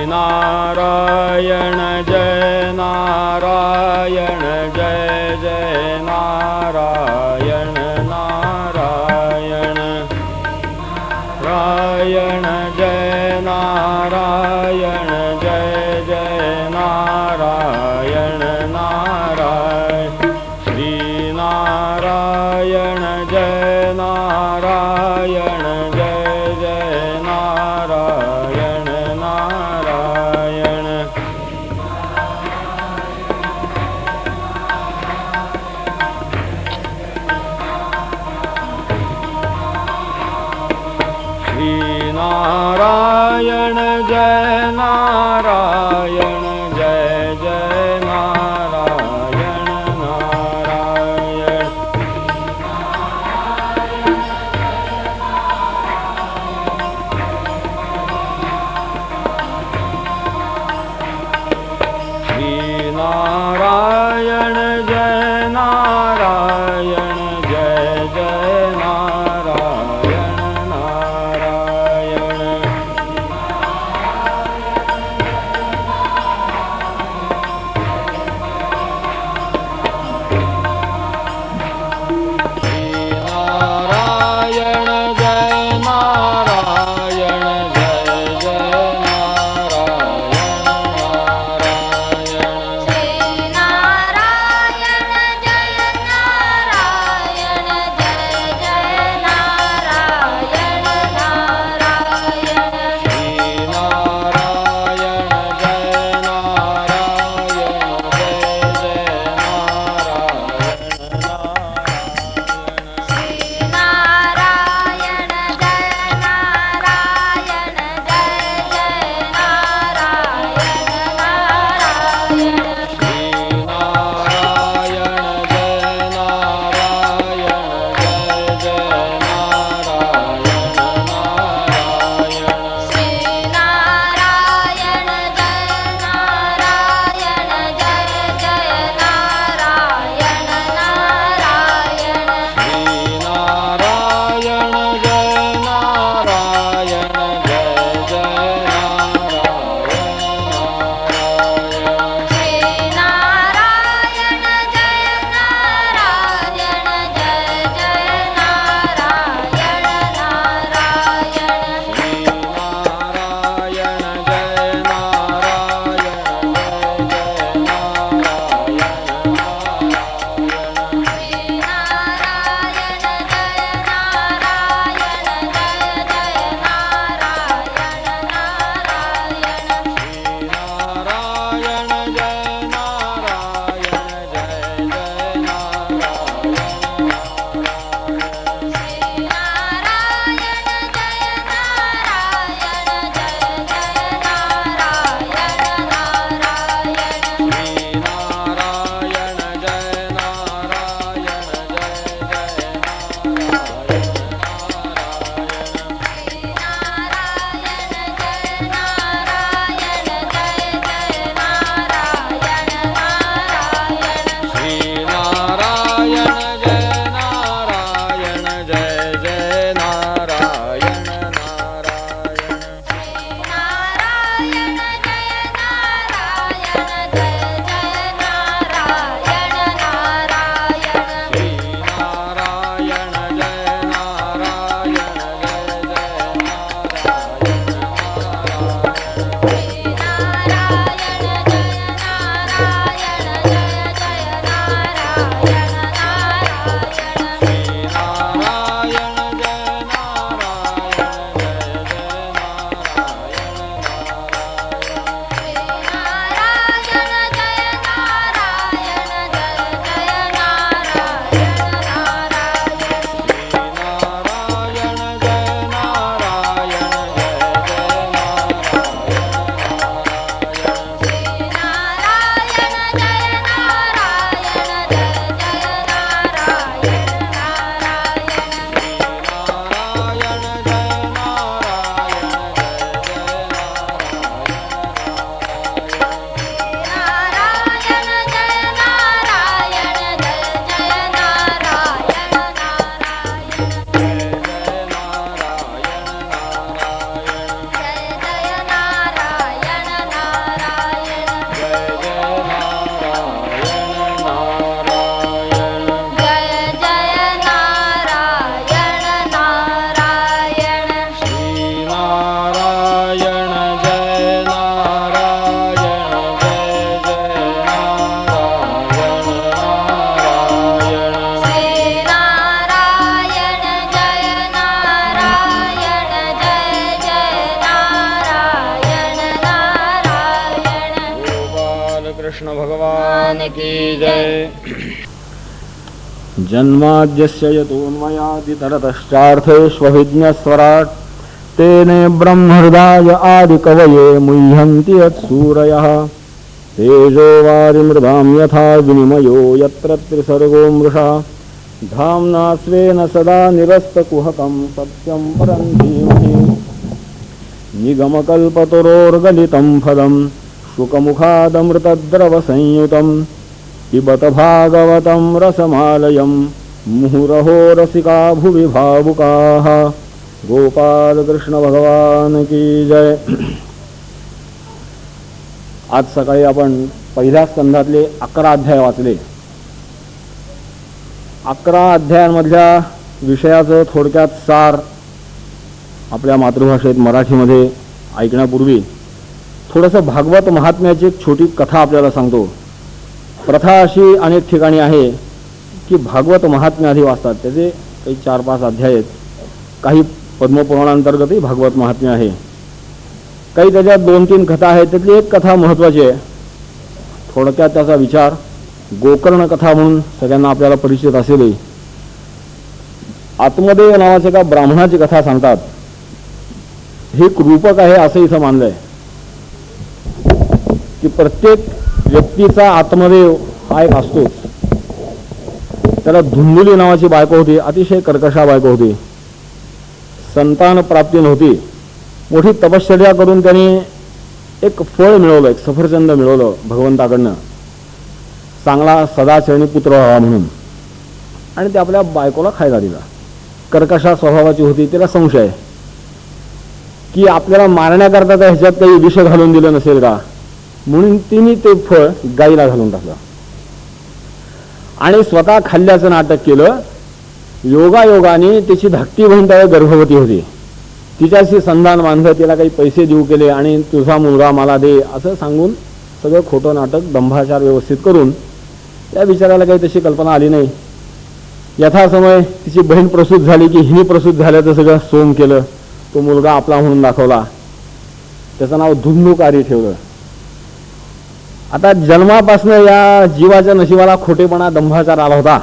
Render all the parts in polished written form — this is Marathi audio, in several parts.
नारायण जय नारायण जय जय नारायण नारायण नारायण जय नारायण जय जय नारायण नारायण श्री नारायण जय नारायण जय जय नारायण नारायण श्री नारायण जय नारायण जय जय नारायण नारायण श्री नारायण जय नारायण जय जय नारायण नारायण कृष्ण भगवान की जय। जन्माद्यस्य यतोऽन्वयादितरतश्चार्थेष्वभिज्ञस्वराट् तेने ब्रह्महृदाय आदिकवये मुह्यन्ति यत्सूरयः तेजो वारिमृदां यथा विनिमयो यत्र त्रिसर्गो मृषा धाम्ना स्वेन सदा निरस्तकुहकं सत्यं परं धीमहि निगमकल्पतरोर्गलितं फलं शुकमुखादमृतद्रवसंयुतं पिबत भागवतं रसमालयं मुहुरहो रसिका भुवि भावुकाः। गोपाल कृष्ण भगवान की जय। आज सकाळी आपण पहिल्या स्कंधातले 11 अध्याय वाचले. 11 अध्यायांमधल्या विषयाचं थोडक्यात सार आपल्या मातृभाषेत मराठीमध्ये ऐकण्यापूर्वी थोडंसं भागवत महात्म्याची एक छोटी कथा आपल्याला सांगतो. प्रथा अशी अनेक ठिकाणी आहे की भागवत महात्म्य आधी वाचतात. त्याचे काही 4-5 अध्याय आहेत. काही पद्मपुराणांतर्गतही भागवत महात्म्य आहे. काही त्याच्यात 2-3 कथा आहेत. त्यातली एक कथा महत्त्वाची आहे. थोडक्यात त्याचा विचार गोकर्ण कथा म्हणून सगळ्यांना आपल्याला परिचित असेलही. आत्मदेव नावाच्या एका ब्राह्मणाची कथा सांगतात. हे रूपक आहे असं इथं मानलंय की प्रत्येक व्यक्तीचा आत्मदेव हा एक असतोच. त्याला धुंदुली नावाची बायको होती. अतिशय कर्कशा बायको होती. संतान प्राप्ती नव्हती. मोठी तपश्चर्या करून त्यांनी एक फळ मिळवलं, एक सफरचंद मिळवलं भगवंताकडनं, चांगला सदाचरणी पुत्र व्हावा म्हणून, आणि ते आपल्या बायकोला खायला दिला. कर्कशा स्वभावाची होती. तिला संशय की आपल्याला मारण्याकरता त्या ह्याच्यात काही विष घालून दिलं नसेल का, म्हणून तिने ते फळ गाईला घालून टाकलं आणि स्वतः खाल्ल्याचं नाटक केलं. योगायोगाने तिची धाकटी बहीण त्यावेळी गर्भवती होती. तिच्याशी संधान बांधलं, तिला काही पैसे देऊ केले आणि तुझा मुलगा मला दे असं सांगून सगळं खोटं नाटक, दंभाचार व्यवस्थित करून त्या बिचाराला काही तशी कल्पना आली नाही. यथासमय तिची बहीण प्रसूत झाली की हिने प्रसूत झाल्याचं सगळं सोंग केलं. तो मुलगा आपला म्हणून दाखवला. त्याचं नाव धुंदुकारी ठेवलं. आता जन्मापासून या जीवाच्या नशिबाला खोटेपणा, दंभाचार आला होता.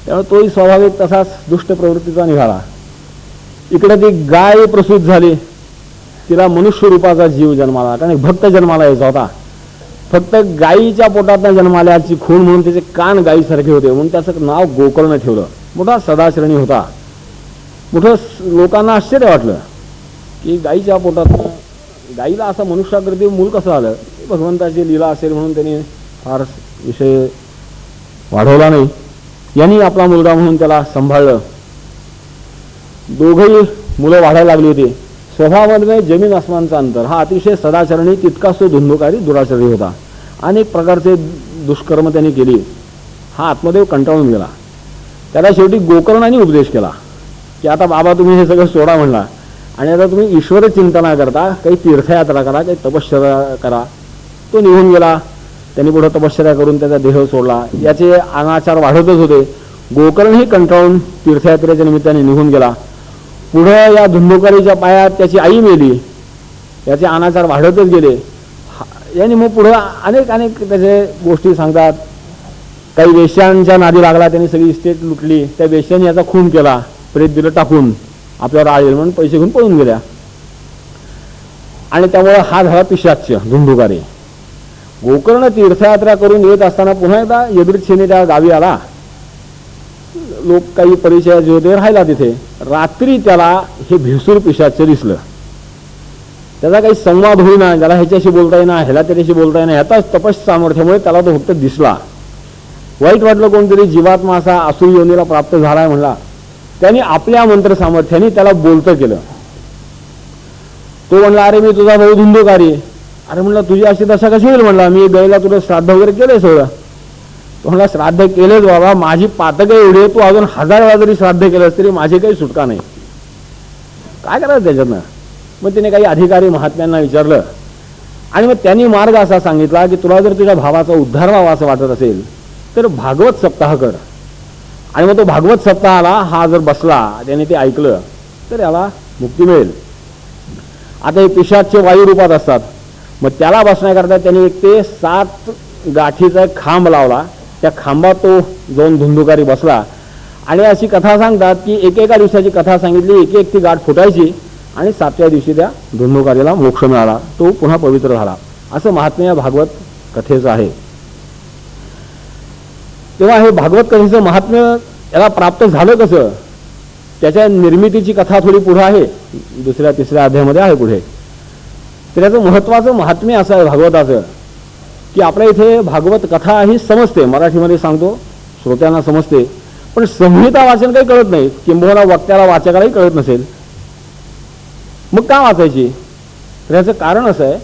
त्यामुळे तोही स्वाभाविक तसाच दुष्ट प्रवृत्तीचा निघाला. इकडे ती गाय प्रसूत झाली. तिला मनुष्य रूपाचा जीव जन्माला, कारण भक्त जन्माला यायचा होता. फक्त गायीच्या पोटात जन्माल्याची खूण म्हणून त्याचे कान गायीसारखे होते म्हणून त्याचं नाव गोकर्ण ठेवलं. मोठा सदाचरणी होता. मोठं लोकांना आश्चर्य वाटलं की गायीच्या पोटात गायीला असं मनुष्याकृती मूल कसं आलं. भगवंताची लीला असेल म्हणून त्यांनी फार विषय वाढवला नाही. यांनी आपला मुलगा म्हणून त्याला सांभाळलं. दोघंही मुलं वाढायला लागली होती. स्वभावामध्ये जमीन आसमानचा अंतर. हा अतिशय सदाचरणी, तितकाच तो धुंदुकारी दुराचरणी होता. अनेक प्रकारचे दुष्कर्म त्यांनी केली. हा आत्मदेव कंटाळून गेला. त्याला शेवटी गोकर्णाने उपदेश केला की आता बाबा तुम्ही हे सगळं सोडा म्हणला आणि आता तुम्ही ईश्वर चिंतना करता, काही तीर्थयात्रा करा, काही तपश्चर्या करा. तो निघून गेला. त्यांनी पुढे तपश्चर्या करून त्याचा देह सोडला. याचे अनाचार वाढतच होते. गोकर्णही कंटाळून तीर्थयात्रेच्या निमित्ताने निघून गेला. पुढे या धुंदुकारीच्या पायात त्याची आई मेली. याचे अनाचार वाढतच गेले. यांनी मग पुढे अनेक त्याचे गोष्टी सांगतात. काही वेश्यांच्या नादी लागला. त्यांनी सगळी इस्टेट लुटली. त्या वेश्यांनी याचा खून केला. प्रेत दिलं टाकून, आपल्यावर आळेल म्हणून पैसे घेऊन पळून गेल्या. आणि त्यामुळे हा झाला पिशाच्य धुंदुकारी. गोकर्ण तीर्थयात्रा करून येत असताना पुन्हा एकदा यदृच्छेने त्या गावी आला. लोक काही परिचयाचे होते, राहिला तिथे. रात्री त्याला हे भेसूर पिशाच्य दिसलं. त्याचा काही संवाद होईना. ज्याला ह्याच्याशी बोलता येईना, ह्याला त्याच्याशी बोलता येईना. ह्याचाच तपस सामर्थ्यामुळे त्याला तो फक्त दिसला. वाईट वाटलं. कोणतरी जीवात्मा असा आसुरी योनीला प्राप्त झालाय म्हणला. त्यांनी आपल्या मंत्र सामर्थ्याने त्याला बोलतं केलं. तो म्हणला अरे मी तुझा भाऊ धुंदुकारी. अरे म्हणला तुझी अशी दशा कशी होईल म्हणला. मी गईला तुला श्राद्ध वगैरे केलंय सगळं. तो म्हणला श्राद्ध केलेच बाबा. माझी पातक एवढी. तू अजून 1000 वेळा जरी श्राद्ध केलंस तरी माझी काही सुटका नाही. काय करायचं त्याच्यातनं. मग तिने काही अधिकारी महात्म्यांना विचारलं आणि मग त्यांनी मार्ग असा सांगितला की तुला जर तुझ्या भावाचा उद्धार व्हावा असं वाटत असेल तर भागवत सप्ताह कर. आणि मग तो भागवत सप्ताहाला हा जर बसला, त्याने ते ऐकलं तर याला मुक्ती मिळेल. आता हे पिशाच्य वायू रूपात असतात. मग त्याला बसण्याकरता त्यांनी 1 ते 7 गाठीचा एक खांब लावला, त्या खांबात तो जाऊन धुंदुकारी बसला आणि अशी कथा सांगतात की एकेका दिवसाची कथा सांगितली, एक एक ती गाठ फुटायची आणि 7व्या दिवशी त्या धुंदुकारीला मोक्ष मिळाला, तो पुन्हा पवित्र झाला. असं महात्म्य भागवत कथेचं आहे. तेव्हा हे भागवत कथेचं महात्म्य याला प्राप्त झालं कसं, त्याच्या निर्मितीची कथा थोडी पुढे आहे, 2-3 अध्यायामध्ये आहे पुढे. तर त्याचं महत्वाचं महात्म्य असं आहे भागवताचं की आपल्या इथे भागवत कथा ही समजते, मराठीमध्ये सांगतो श्रोत्यांना समजते, पण संहिता वाचन काही कळत नाही, किंबहुना वक्त्याला वाचकालाही कळत नसेल. मग का वाचायची? तर याचं कारण असं आहे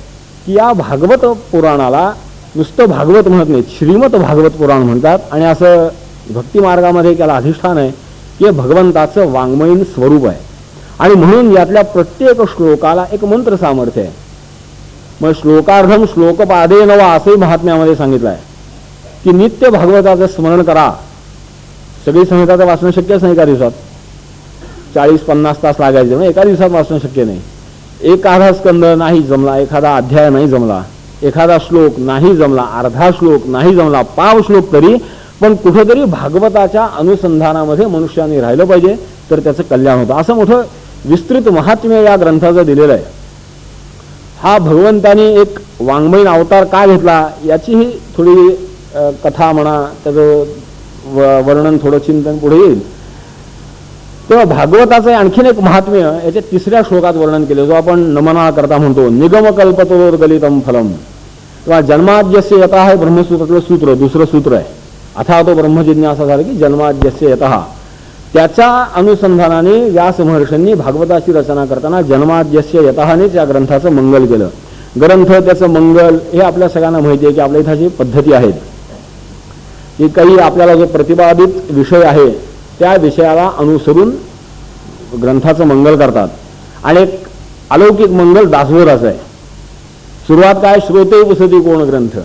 की या भागवत पुराणाला नुसतं भागवत म्हणत नाहीत, श्रीमद भागवत पुराण म्हणतात. आणि असं भक्ती मार्गामध्ये त्याला अधिष्ठान आहे की भगवंताचं वाङ्मयीन स्वरूप आहे आणि म्हणून यातल्या प्रत्येक श्लोकाला एक मंत्र सामर्थ्य आहे. मग श्लोकार्धम श्लोकपादे नवा असंही महात्म्यामध्ये सांगितलं आहे की नित्य भागवताचं स्मरण करा. सगळी संहिता तर वाचणं शक्यच नाही एका दिवसात, 40-50 तास लागायचे, म्हणजे एका दिवसात वाचणं शक्य नाही. एखादा स्कंद नाही जमला, एखादा अध्याय नाही जमला, एखादा श्लोक नाही जमला, अर्धा श्लोक नाही जमला, पाव श्लोक तरी, पण कुठेतरी भागवताच्या अनुसंधानामध्ये मनुष्याने राहिलं पाहिजे, तर त्याचं कल्याण होतं. असं मोठं विस्तृत महात्म्य या ग्रंथाचं दिलेलं आहे. हा भगवंताने एक वाङ्मयीन अवतार का घेतला याचीही थोडी कथा म्हणा, त्याचं वर्णन, थोडं चिंतन पुढे येईल. तेव्हा भागवताचं आणखीन एक महात्म्य याच्या 3ऱ्या श्लोकात वर्णन केले, जो आपण नमना करता म्हणतो, निगमकल्पतरोर्गलितम फलम. किंवा जन्माद्यस्य यतः हे ब्रह्मसूत्रातलं सूत्र, दुसरं सूत्र आहे. अथा तो ब्रह्मजिज्ञासा झाला की जन्माद्यस्य यतः, त्याच्या अनुसंधानाने व्यास महर्षींनी भागवताची रचना करताना जन्माद्यस्य यतःनेच या ग्रंथाचं मंगल केलं. ग्रंथ, त्याचं मंगल हे आपल्या सगळ्यांना माहिती आहे की आपल्या इथं जी पद्धती आहेत की काही आपल्याला जो प्रतिपादित विषय आहे त्या विषयाला अनुसरून ग्रंथाचं मंगल करतात. आणि एक अलौकिक मंगल दासबोधाचं आहे. सुरुवात काय, श्रोते उपसती कोण ग्रंथ,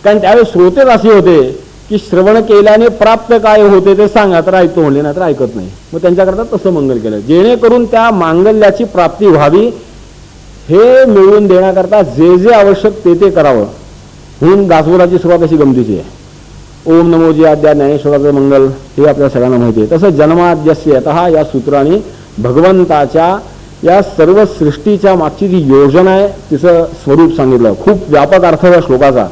कारण त्यावेळेस श्रोतेच असे होते की श्रवण केल्याने प्राप्त काय होते ते सांगा, तर ऐकतो म्हणले, नाही तर ऐकत नाही. मग त्यांच्याकरता तसं मंगल केलं, जेणेकरून त्या मांगल्याची प्राप्ती व्हावी हे मिळवून देण्याकरता जे जे आवश्यक ते करावं. म्हणून दासबोधाची सुरुवात अशी गमतीची आहे. ओम नमोजी आद्या ज्ञानेश्वराचं मंगल हे आपल्या सगळ्यांना माहिती आहे. तसं जन्माद्यस्य यतः या सूत्राने भगवंताच्या या सर्व सृष्टीच्या मागची जी योजना आहे तिचं स्वरूप सांगितलं. खूप व्यापक अर्थ या श्लोकाचा.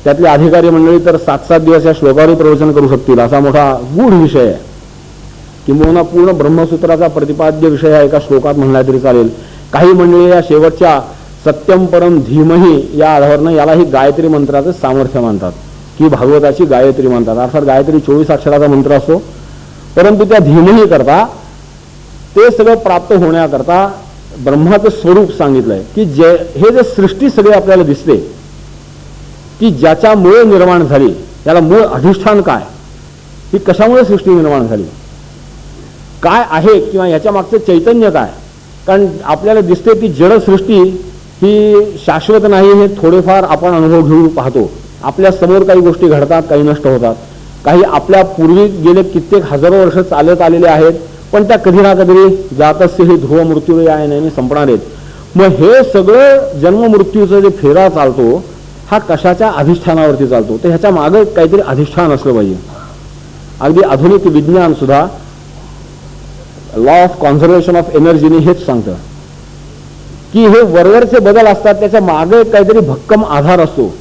त्यातले अधिकारी मंडळी तर 7-7 दिवस या श्लोकावर प्रवचन करू शकतील, असा मोठा गूढ विषय आहे. किंबहुना पूर्ण ब्रह्मसूत्राचा प्रतिपाद्य विषय हा एका श्लोकात म्हणला तरी चालेल. काही मंडळी या शेवटच्या सत्यम परम धीमही या आधारानं यालाही गायत्री मंत्राचं सामर्थ्य मानतात की भागवताची गायत्री म्हणतात. अर्थात गायत्री 24 अक्षराचा मंत्र असतो, परंतु त्या धीमही करता ते सगळं प्राप्त होण्याकरता ब्रह्माचं स्वरूप सांगितलंय की हे जे सृष्टी सगळी आपल्याला दिसते की ज्याच्यामुळे निर्माण झाली, त्याला मूळ अधिष्ठान काय, ही कशामुळे सृष्टी निर्माण झाली, काय आहे किंवा याच्या मागचं चैतन्य काय. कारण आपल्याला दिसते की जडसृष्टी ही शाश्वत नाही, हे थोडेफार आपण अनुभव घेऊन पाहतो. आपल्या समोर काही गोष्टी घडतात, काही नष्ट होतात, काही आपल्या पूर्वी गेले कित्येक हजारो वर्ष चालत आलेले आहेत, पण त्या कधी ना कधी जातस्य हे ध्रुव मृत्यू या याने संपणार आहेत. मग हे सगळं जन्म मृत्यूचं जे फेरा चालतो हा कशाच्या अधिष्ठानावरती चालतो, तर ह्याच्या मागे काहीतरी अधिष्ठान असलं पाहिजे. अगदी आधुनिक विज्ञान सुद्धा लॉ ऑफ कॉन्झर्वेशन ऑफ एनर्जीने हेच सांगतं की हे वरवरचे बदल असतात, त्याच्या मागे काहीतरी भक्कम आधार असतो.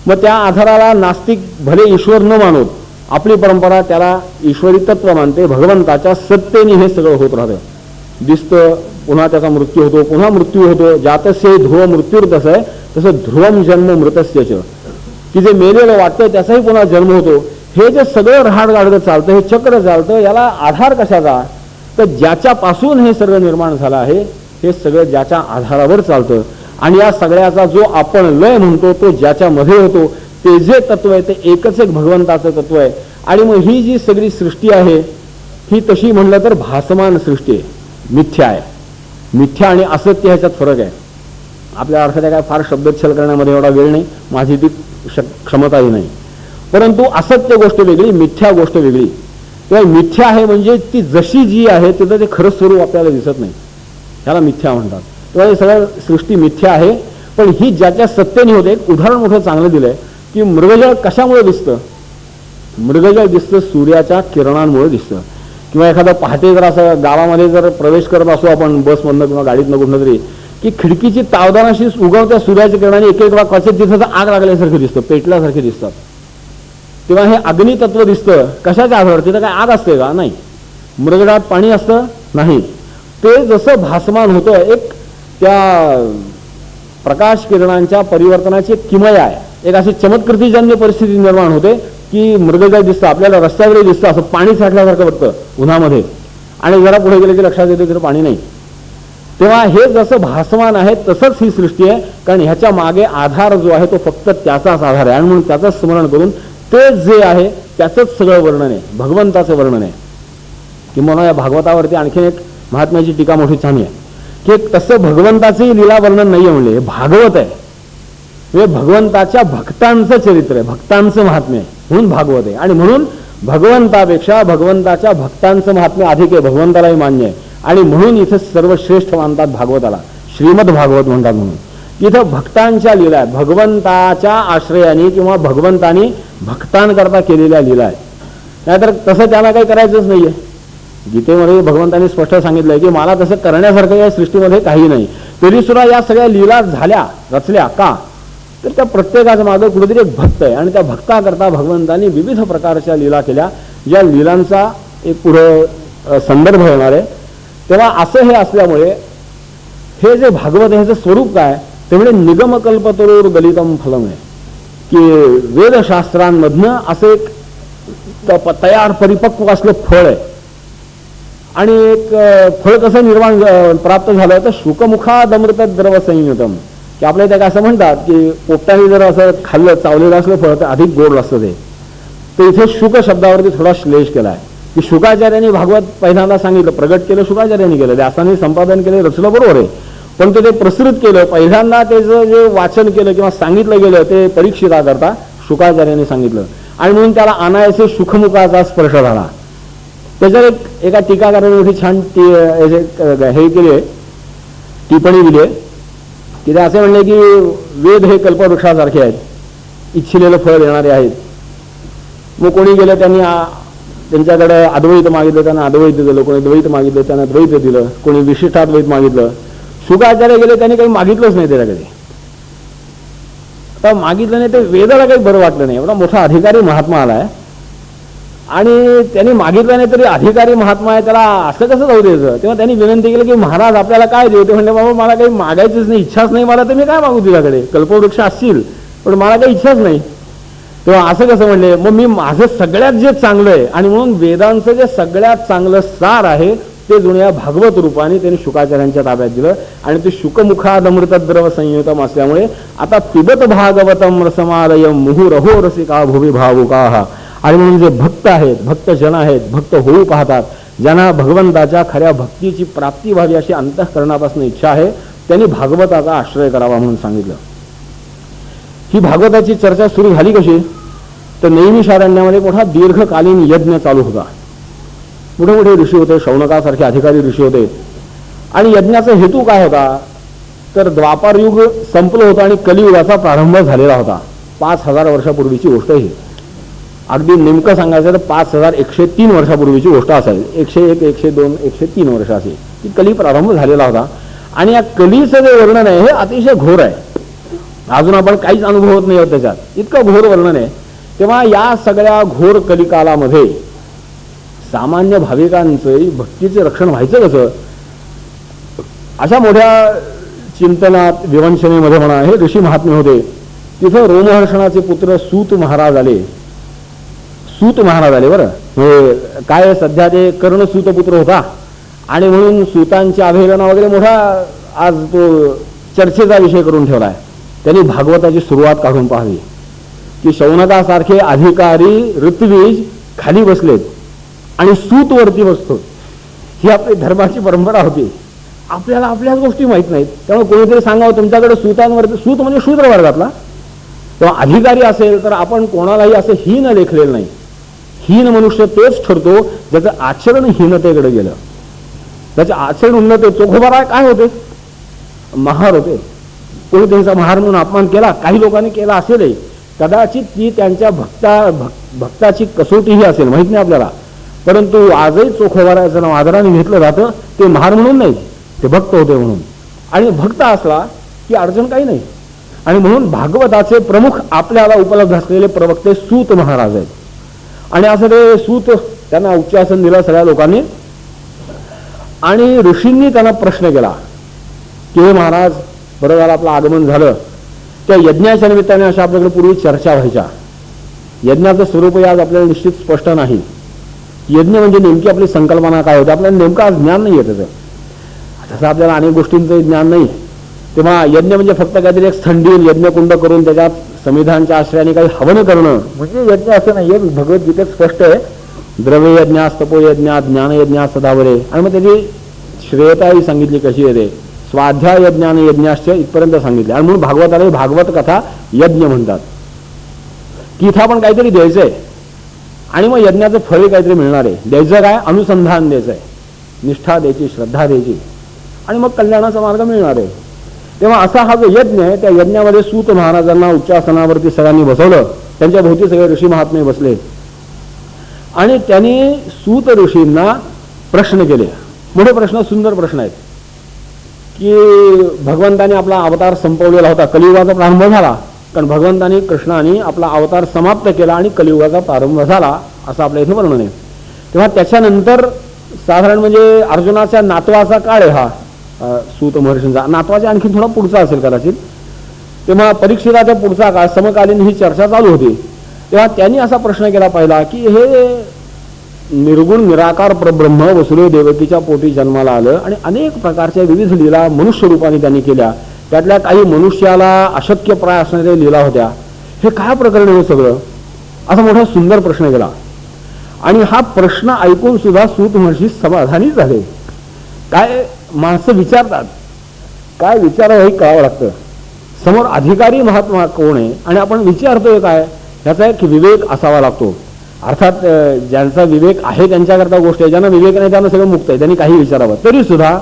मग त्या आधाराला नास्तिक भले ईश्वर न मानत, आपली परंपरा त्याला ईश्वरी तत्व मानते. भगवंताच्या सत्तेने हे सगळं होत राहतं. दिसतं, पुन्हा त्याचा मृत्यू होतो, पुन्हा मृत्यू होतो. जातस्य ध्रुव मृत्यूर तसं आहे, तसं ध्रुवम जन्म मृतस्यच, की जे मेलेलं वाटतं त्याचाही पुन्हा जन्म होतो. हे जे सगळं रहाडगाडगं चालतं, हे चक्र चालतं, याला आधार कशाचा, तर ज्याच्यापासून हे सगळं निर्माण झालं आहे, हे सगळं ज्याच्या आधारावर चालतं. आणि या सगळ्याचा जो आपण लय म्हणतो तो ज्याच्यामध्ये होतो, ते जे तत्व आहे ते एकच एक भगवंताचं तत्व आहे. आणि मग ही जी सगळी सृष्टी आहे ही तशी म्हणलं तर भासमान सृष्टी आहे, मिथ्या आहे. मिथ्या आणि असत्य ह्याच्यात फरक आहे. आपल्या अर्थात काय फार शब्दच्छल करण्यामध्ये एवढा वेळ नाही, माझी ती क्षमताही नाही. परंतु असत्य गोष्ट वेगळी, मिथ्या गोष्ट वेगळी. तेव्हा मिथ्या आहे म्हणजे ती जशी जी आहे तिचं ते खरं स्वरूप आपल्याला दिसत नाही, ह्याला मिथ्या म्हणतात. तेव्हा हे सगळं सृष्टी मिथ्या आहे. पण ही ज्याच्या सत्तेने होते. एक उदाहरण मोठं चांगलं दिलंय की मृगजळ कशामुळे दिसतं. मृगजळ दिसतं सूर्याच्या किरणांमुळे दिसतं. किंवा एखादा पहाटे जर असं गावामध्ये जर प्रवेश करत असो आपण बसमधनं किंवा गाडीतनं कुठनं तरी, की खिडकीची तावदानाशी उगवत्या सूर्याच्या किरणाने एक एक वेळा क्वचित तिथं आग लागल्यासारखं दिसतं, पेटल्यासारखे दिसतात. तेव्हा हे अग्नितत्व दिसतं. कशाच्या आधार? तिथं काय आग असते का? नाही. मृगजळात पाणी असतं? नाही. ते जसं भासमान होतं, एक त्या प्रकाश किरणांच्या परिवर्तनाची एक किमया आहे. एक अशी चमत्कृतीजन्य परिस्थिती निर्माण होते की मृगजळ दिसतं आपल्याला, रस्त्यावर दिसतं, असं पाणी साठल्यासारखं वाटतं उन्हामध्ये, आणि जरा पुढे गेले की लक्षात येतं तिथं पाणी नाही. तेव्हा हे जसं भासमान आहे तसंच ही सृष्टी आहे. कारण ह्याच्या मागे आधार जो आहे तो फक्त त्याचाच आधार आहे. आणि म्हणून त्याचंच स्मरण करून ते जे आहे त्याचंच सगळं वर्णन आहे, भगवंताचं वर्णन आहे. किंवा या भागवतावरती आणखीन एक महात्म्याची टीका मोठी छान आहे की तसं भगवंताचंही लीला वर्णन नाही आहे म्हणले, हे भागवत आहे. हे भगवंताच्या भक्तांचं चरित्र आहे, भक्तांचं महात्म्य आहे, म्हणून भागवत आहे. आणि म्हणून भगवंतापेक्षा भगवंताच्या भक्तांचं महात्म्य अधिक आहे, भगवंतालाही मान्य आहे. आणि म्हणून इथं सर्वश्रेष्ठ मानतात भागवताला, श्रीमद भागवत म्हणतात. म्हणून इथं भक्तांच्या लीला आहेत, भगवंताच्या आश्रयाने किंवा भगवंतानी भक्तांकरता केलेल्या लीला आहेत. नाहीतर तसं त्यांना काही करायचंच नाहीये. गीतेमध्ये भगवंतांनी स्पष्ट सांगितलंय की मला तसं करण्यासारखं या सृष्टीमध्ये काही नाही. तरी सुद्धा या सगळ्या लीला झाल्या, रचल्या का? तर त्या प्रत्येकाच्या मागे कुठेतरी एक भक्त आहे. आणि त्या भक्ताकरता भगवंतांनी विविध प्रकारच्या लीला केल्या, ज्या लीलांचा एक पुढं संदर्भ येणार आहे. तेव्हा असं हे असल्यामुळे हे जे भागवत आहे ह्याचं स्वरूप काय? ते म्हणजे निगमकल्पतरोर गलितम फलम आहे, की वेदशास्त्रांमधनं असं एक तयार परिपक्व असलं फळ आहे. आणि एक फळ कसं निर्माण प्राप्त झालं तर शुकमुखादमृत द्रव संयुतम, की आपल्या इथे असं म्हणतात की पोपटाने जर असं खाल्लं, चावलेलं असलं फळ तर अधिक गोड असतं ते. तर इथे शुक शब्दावरती थोडा श्लेष केला आहे की शुकाचार्यांनी भागवत पहिल्यांदा सांगितलं, प्रगट केलं शुकाचार्यांनी केलं, व्यासाने संपादन केलं, रचलं, बरोबर आहे. पण ते प्रसृत केलं पहिल्यांदा, त्याचं जे वाचन केलं किंवा सांगितलं गेलं ते परीक्षिता करता शुकाचार्यांनी सांगितलं. आणि म्हणून त्याला अनायासे सुखमुखाचा स्पर्श झाला. त्याच्यावर एका टीकाकाराने मोठी छान हे केली आहे, टिप्पणी दिली आहे की ते असे म्हणले की वेद हे कल्पवृक्षासारखे आहेत, इच्छिलेलं फळ देणारे आहेत. मग कोणी गेलं त्यांनी त्यांच्याकडे अद्वैत मागितलं, त्यांना अद्वैत दिलं. कोणी द्वैत मागितलं, त्यांना द्वैत दिलं. कोणी विशिष्टाद्वैत मागितलं. शुकाचार्य गेले, त्यांनी काही मागितलंच नाही त्याच्याकडे. आता मागितलं नाही ते वेदाला काही बरं वाटलं नाही. एवढा मोठा अधिकारी महात्मा आलाय आणि त्यांनी मागितलं नाही तरी अधिकारी महात्मा आहे, त्याला असं कसं जाऊ द्यायचं? तेव्हा त्यांनी विनंती केली की महाराज आपल्याला काय देऊ? ते म्हणले बाबा मला काही मागायचंच नाही, इच्छाच नाही मला, तर मी काय मागू तुझ्याकडे? कल्पवृक्ष असतील पण मला काही इच्छाच नाही. तेव्हा असं कसं म्हणले? मग मी माझं सगळ्यात जे चांगलं आहे आणि म्हणून वेदांचं जे सगळ्यात चांगलं सार आहे ते जुन्या भागवत रूपाने त्यांनी शुकाचार्यांच्या ताब्यात दिलं. आणि ते शुकमुखादमृतद्रव संयुतम असल्यामुळे आता पिबत भागवतम रसमालयम मुहुरहो रसिका भुवि भावुकाः. आणि म्हणून जे भक्त आहेत, भक्तजन आहेत, भक्त होऊ पाहतात, ज्यांना भगवंताच्या खऱ्या भक्तीची प्राप्ती व्हावी अशी अंतःकरणापासून इच्छा आहे, त्यांनी भागवताचा आश्रय करावा म्हणून सांगितलं. ही भागवताची चर्चा सुरू झाली कशी? तर नैमिषारण्यामध्ये मोठा दीर्घकालीन यज्ञ चालू होता. मोठे मोठे ऋषी होते, शौनकासारखे अधिकारी ऋषी होते. आणि यज्ञाचा हेतू काय होता? तर द्वापार युग संपलं होतं आणि कलियुगाचा प्रारंभ झालेला होता. 5000 वर्षापूर्वीची गोष्ट ही. अगदी नेमकं सांगायचं तर 5103 वर्षापूर्वीची गोष्ट असायची. 101, 102, 103 वर्ष अशी की कली प्रारंभ झालेला होता. आणि या कलीचं जे वर्णन आहे हे अतिशय घोर आहे. अजून आपण काहीच अनुभवत नाही आहोत त्याच्यात, इतकं घोर वर्णन आहे. तेव्हा या सगळ्या घोर कलिकालामध्ये सामान्य भाविकांचं भक्तीचे रक्षण व्हायचं कसं? अशा मोठ्या चिंतनात विवंचनेमध्ये म्हणा हे ऋषी महात्मे होते. तिथं रोमहर्षणाचे पुत्र सूत महाराज आले. सूत महाराज आले बरं. काय सध्या ते कर्णसूत पुत्र होता आणि म्हणून सूतांची अवहेलना वगैरे मोठा आज तो चर्चेचा विषय करून ठेवलाय. त्यांनी भागवताची सुरुवात काढून पाहावी की शौनकासारखे अधिकारी ऋत्विज खाली बसलेत आणि सूत वरती बसतो. ही आपली धर्माची परंपरा होती. आपल्याला आपल्याच गोष्टी माहीत नाहीत. त्यामुळे कोणीतरी सांगावं तुमच्याकडे सूतांवरती, सूत म्हणजे शूद्र वर्गातला तेव्हा अधिकारी असेल तर आपण कोणालाही असं हीन लेखलेलं नाही. हीन मनुष्य तोच ठरतो ज्याचं आचरण हीनतेकडे गेलं. त्याचे आचरण उन्नत चोखोबारा काय होते? महार होते. कोणी त्यांचा महार म्हणून अपमान केला, काही लोकांनी केला असेलही, कदाचित ती त्यांच्या भक्ताची कसोटीही असेल, माहित नाही आपल्याला. परंतु आजही चोखोबाराचं नाव आदराने घेतलं जातं. ते महार म्हणून नाही, ते भक्त होते म्हणून. आणि भक्त असला की अडचण काही नाही. आणि म्हणून भागवताचे प्रमुख आपल्याला उपलब्ध असलेले प्रवक्ते सूत महाराज आहेत. आणि असं ते सूत त्यांना उच्चासन दिलं सगळ्या लोकांनी. आणि ऋषींनी त्यांना प्रश्न केला की हे महाराज, बरं झालं आपलं आगमन झालं. त्या यज्ञाच्या निमित्ताने अशा आपल्याकडे पूर्वी चर्चा व्हायच्या. यज्ञाचं स्वरूपही आज आपल्याला निश्चित स्पष्ट नाही. यज्ञ म्हणजे नेमकी आपली संकल्पना काय होती आपल्याला नेमकं आज ज्ञान नाही आहे त्याचं. तसं आपल्याला अनेक गोष्टींचं ज्ञान नाही. तेव्हा यज्ञ म्हणजे फक्त काहीतरी एक थंडी यज्ञकुंड करून त्याच्यात संविधानच्या आश्रयाने काही हवन करणं म्हणजे यज्ञ असं नाही. हे भगवद्गीतेत स्पष्ट आहे. द्रव्य यज्ञात, तपोयज्ञात, ज्ञानयज्ञात सदावरे. आणि मग त्याची श्रेयताही सांगितली कशी येते. स्वाध्याय यज्ञाने यज्ञाश्च इथपर्यंत सांगितले. आणि म्हणून भागवताला भागवत कथा यज्ञ म्हणतात की इथं आपण काहीतरी द्यायचंय आणि मग यज्ञाचं फळ काहीतरी मिळणार आहे. द्यायचं काय, अनुसंधान द्यायचंय, निष्ठा द्यायची, श्रद्धा द्यायची आणि मग कल्याणाचा मार्ग मिळणार आहे. तेव्हा असा हा जो यज्ञ आहे, त्या यज्ञामध्ये सूत महाराजांना उच्चासनावरती सगळ्यांनी बसवलं. त्यांच्या भोवती सगळे ऋषी महात्मे बसले आणि त्यांनी सूत ऋषींना प्रश्न केले. मोठे प्रश्न, सुंदर प्रश्न आहेत की भगवंताने आपला अवतार संपवलेला होता, कलियुगाचा प्रारंभ झाला. कारण भगवंताने कृष्णाने आपला अवतार समाप्त केला आणि कलियुगाचा प्रारंभ झाला असं आपल्या इथे वर्णन आहे. तेव्हा त्याच्यानंतर साधारण म्हणजे अर्जुनाच्या नातवाचा काळ आहे हा सूत महर्षींचा. नातवाच्या आणखी थोडा पुढचा असेल कदाचित. तेव्हा परीक्षिताच्या पुढचा काळ, समकालीन ही चर्चा चालू होती. तेव्हा त्यांनी असा प्रश्न केला पहिला की हे निर्गुण निराकार परब्रह्म वसुदेव देवकीच्या पोटी जन्माला आलं आणि अनेक प्रकारच्या विविध लीला मनुष्य रूपाने त्यांनी केल्या. त्यातल्या काही मनुष्याला अशक्यप्राय असणाऱ्या लीला होत्या. हे काय प्रकरण आहे सगळं, असा मोठा सुंदर प्रश्न केला. आणि हा प्रश्न ऐकून सुद्धा सूत महर्षी समाधानी झाले. काय माणसं विचारतात, काय विचारावं हे कळावं लागतं. समोर अधिकारी महात्मा कोण आहे आणि आपण विचारतोय काय, ह्याचा एक विवेक असावा लागतो. अर्थात ज्यांचा विवेक आहे त्यांच्याकरता गोष्ट आहे, ज्यांना विवेक नाही त्यांना सगळं मुक्त आहे, त्यांनी काही विचारावं. तरी सुद्धा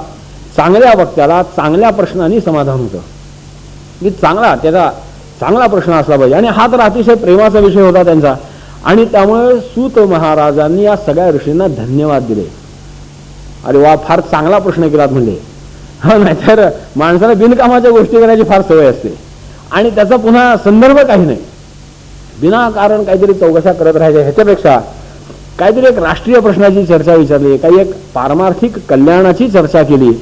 चांगल्या वक्त्याला चांगल्या प्रश्नांनी समाधान होतं की त्याचा चांगला प्रश्न असला पाहिजे. आणि हा तर अतिशय प्रेमाचा विषय होता त्यांचा. आणि त्यामुळे सूत महाराजांनी या सगळ्या ऋषींना धन्यवाद दिले. अरे वा, फार चांगला प्रश्न केलात म्हणले. हा, नाहीतर माणसाला बिनकामाच्या गोष्टी करायची फार सवय असते आणि त्याचा पुन्हा संदर्भ काही नाही. विनाकारण काहीतरी चौकशा करत राहायच्या ह्याच्यापेक्षा काहीतरी एक राष्ट्रीय प्रश्नाची चर्चा विचारली, काही एक पारमार्थिक कल्याणाची चर्चा केली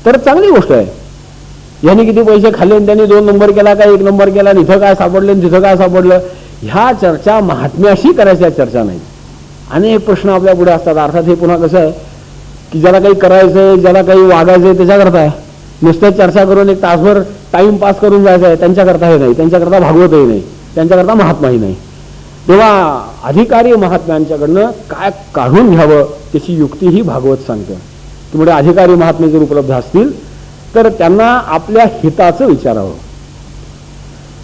तर चांगली गोष्ट आहे. यांनी किती पैसे खाल्ले आणि त्यांनी 2 नंबर केला का 1 नंबर केला, इथं काय सापडलं तिथं काय सापडलं, ह्या चर्चा महात्म्याशी करायच्या चर्चा नाही. अनेक प्रश्न आपल्या पुढे असतात. अर्थात हे पुन्हा कसं आहे की ज्याला काही करायचंय, ज्याला काही वागायचंय त्याच्याकरता आहे. नुसतं चर्चा करून एक तासभर टाइम पास करून जायचं आहे त्यांच्याकरता हे नाही, त्यांच्याकरता भागवतही नाही, त्यांच्याकरता महात्माही नाही. तेव्हा अधिकारी महात्म्यांच्याकडनं काय काढून घ्यावं त्याची युक्तीही भागवत सांगतं. त्यामुळे अधिकारी महात्मे जर उपलब्ध असतील तर त्यांना आपल्या हिताचं विचारावं.